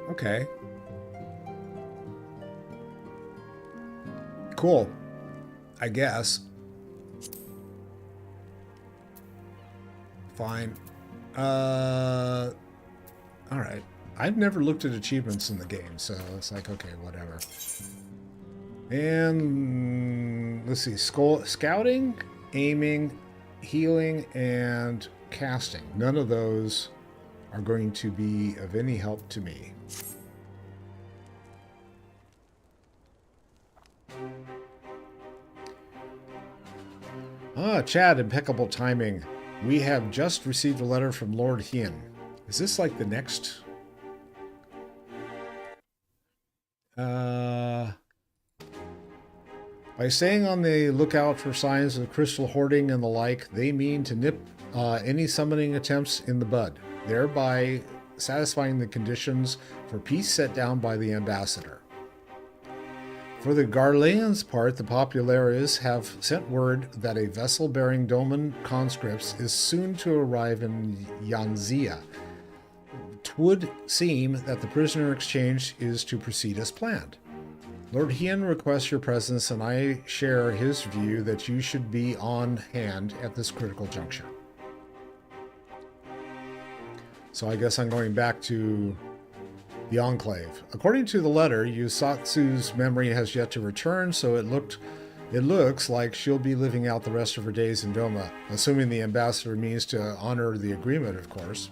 Okay. Cool. I guess. Fine. Alright. I've never looked at achievements in the game, so it's like, okay, whatever. And let's see. Scouting, aiming, healing, and casting. None of those are going to be of any help to me. Ah, Chad, impeccable timing. We have just received a letter from Lord Hien. Is this like the next... By staying on the lookout for signs of crystal hoarding and the like, they mean to nip any summoning attempts in the bud, thereby satisfying the conditions for peace set down by the ambassador. For the Garlean's part, the Populares have sent word that a vessel bearing Doman conscripts is soon to arrive in Yanzia. 'Twould seem that the prisoner exchange is to proceed as planned. Lord Hien requests your presence, and I share his view that you should be on hand at this critical juncture. So I guess I'm going back to the Enclave. According to the letter, Yusatsu's memory has yet to return, so it looks like she'll be living out the rest of her days in Doma, assuming the ambassador means to honor the agreement, of course.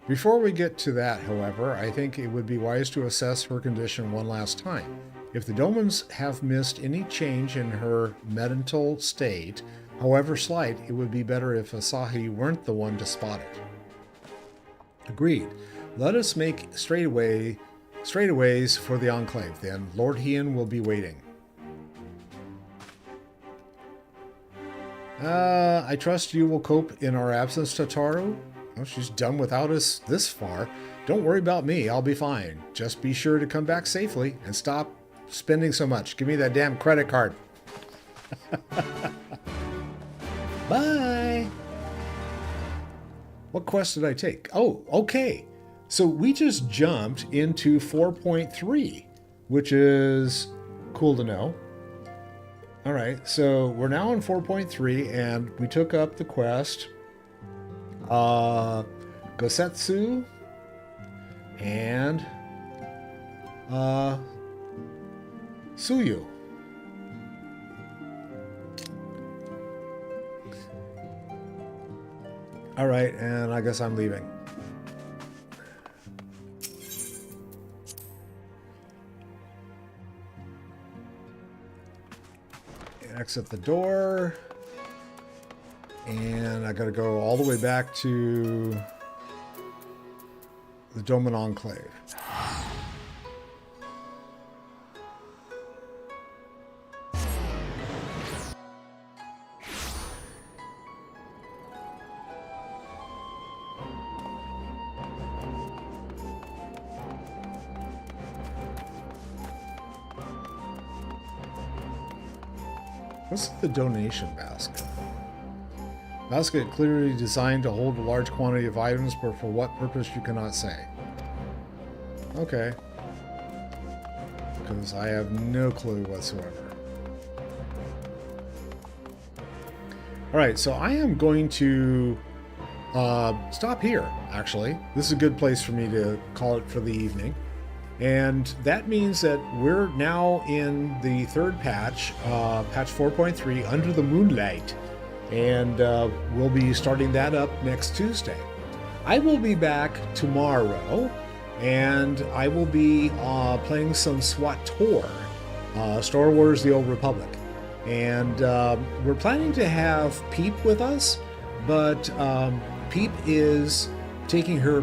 Before we get to that, however, I think it would be wise to assess her condition one last time. If the Domans have missed any change in her mental state, however slight, it would be better if Asahi weren't the one to spot it. Agreed. Let us make straightaways for the Enclave, then. Lord Hien will be waiting. I trust you will cope in our absence, Tataru? Oh, she's done without us this far. Don't worry about me, I'll be fine. Just be sure to come back safely and stop spending so much. Give me that damn credit card. Bye! What quest did I take? Oh, okay. So we just jumped into 4.3, which is cool to know. All right, so we're now on 4.3, and we took up the quest. Gosetsu and Suyu. All right, and I guess I'm leaving. Exit the door. And I gotta go all the way back to the Doman Enclave. What's the donation basket? Basket clearly designed to hold a large quantity of items, but for what purpose you cannot say. Okay. Because I have no clue whatsoever. Alright, so I am going to stop here, actually. This is a good place for me to call it for the evening. And that means that we're now in the third patch, patch 4.3, Under the Moonlight. And we'll be starting that up next Tuesday. I will be back tomorrow, and I will be playing some SWTOR, Star Wars The Old Republic. And we're planning to have Peep with us, but Peep is taking her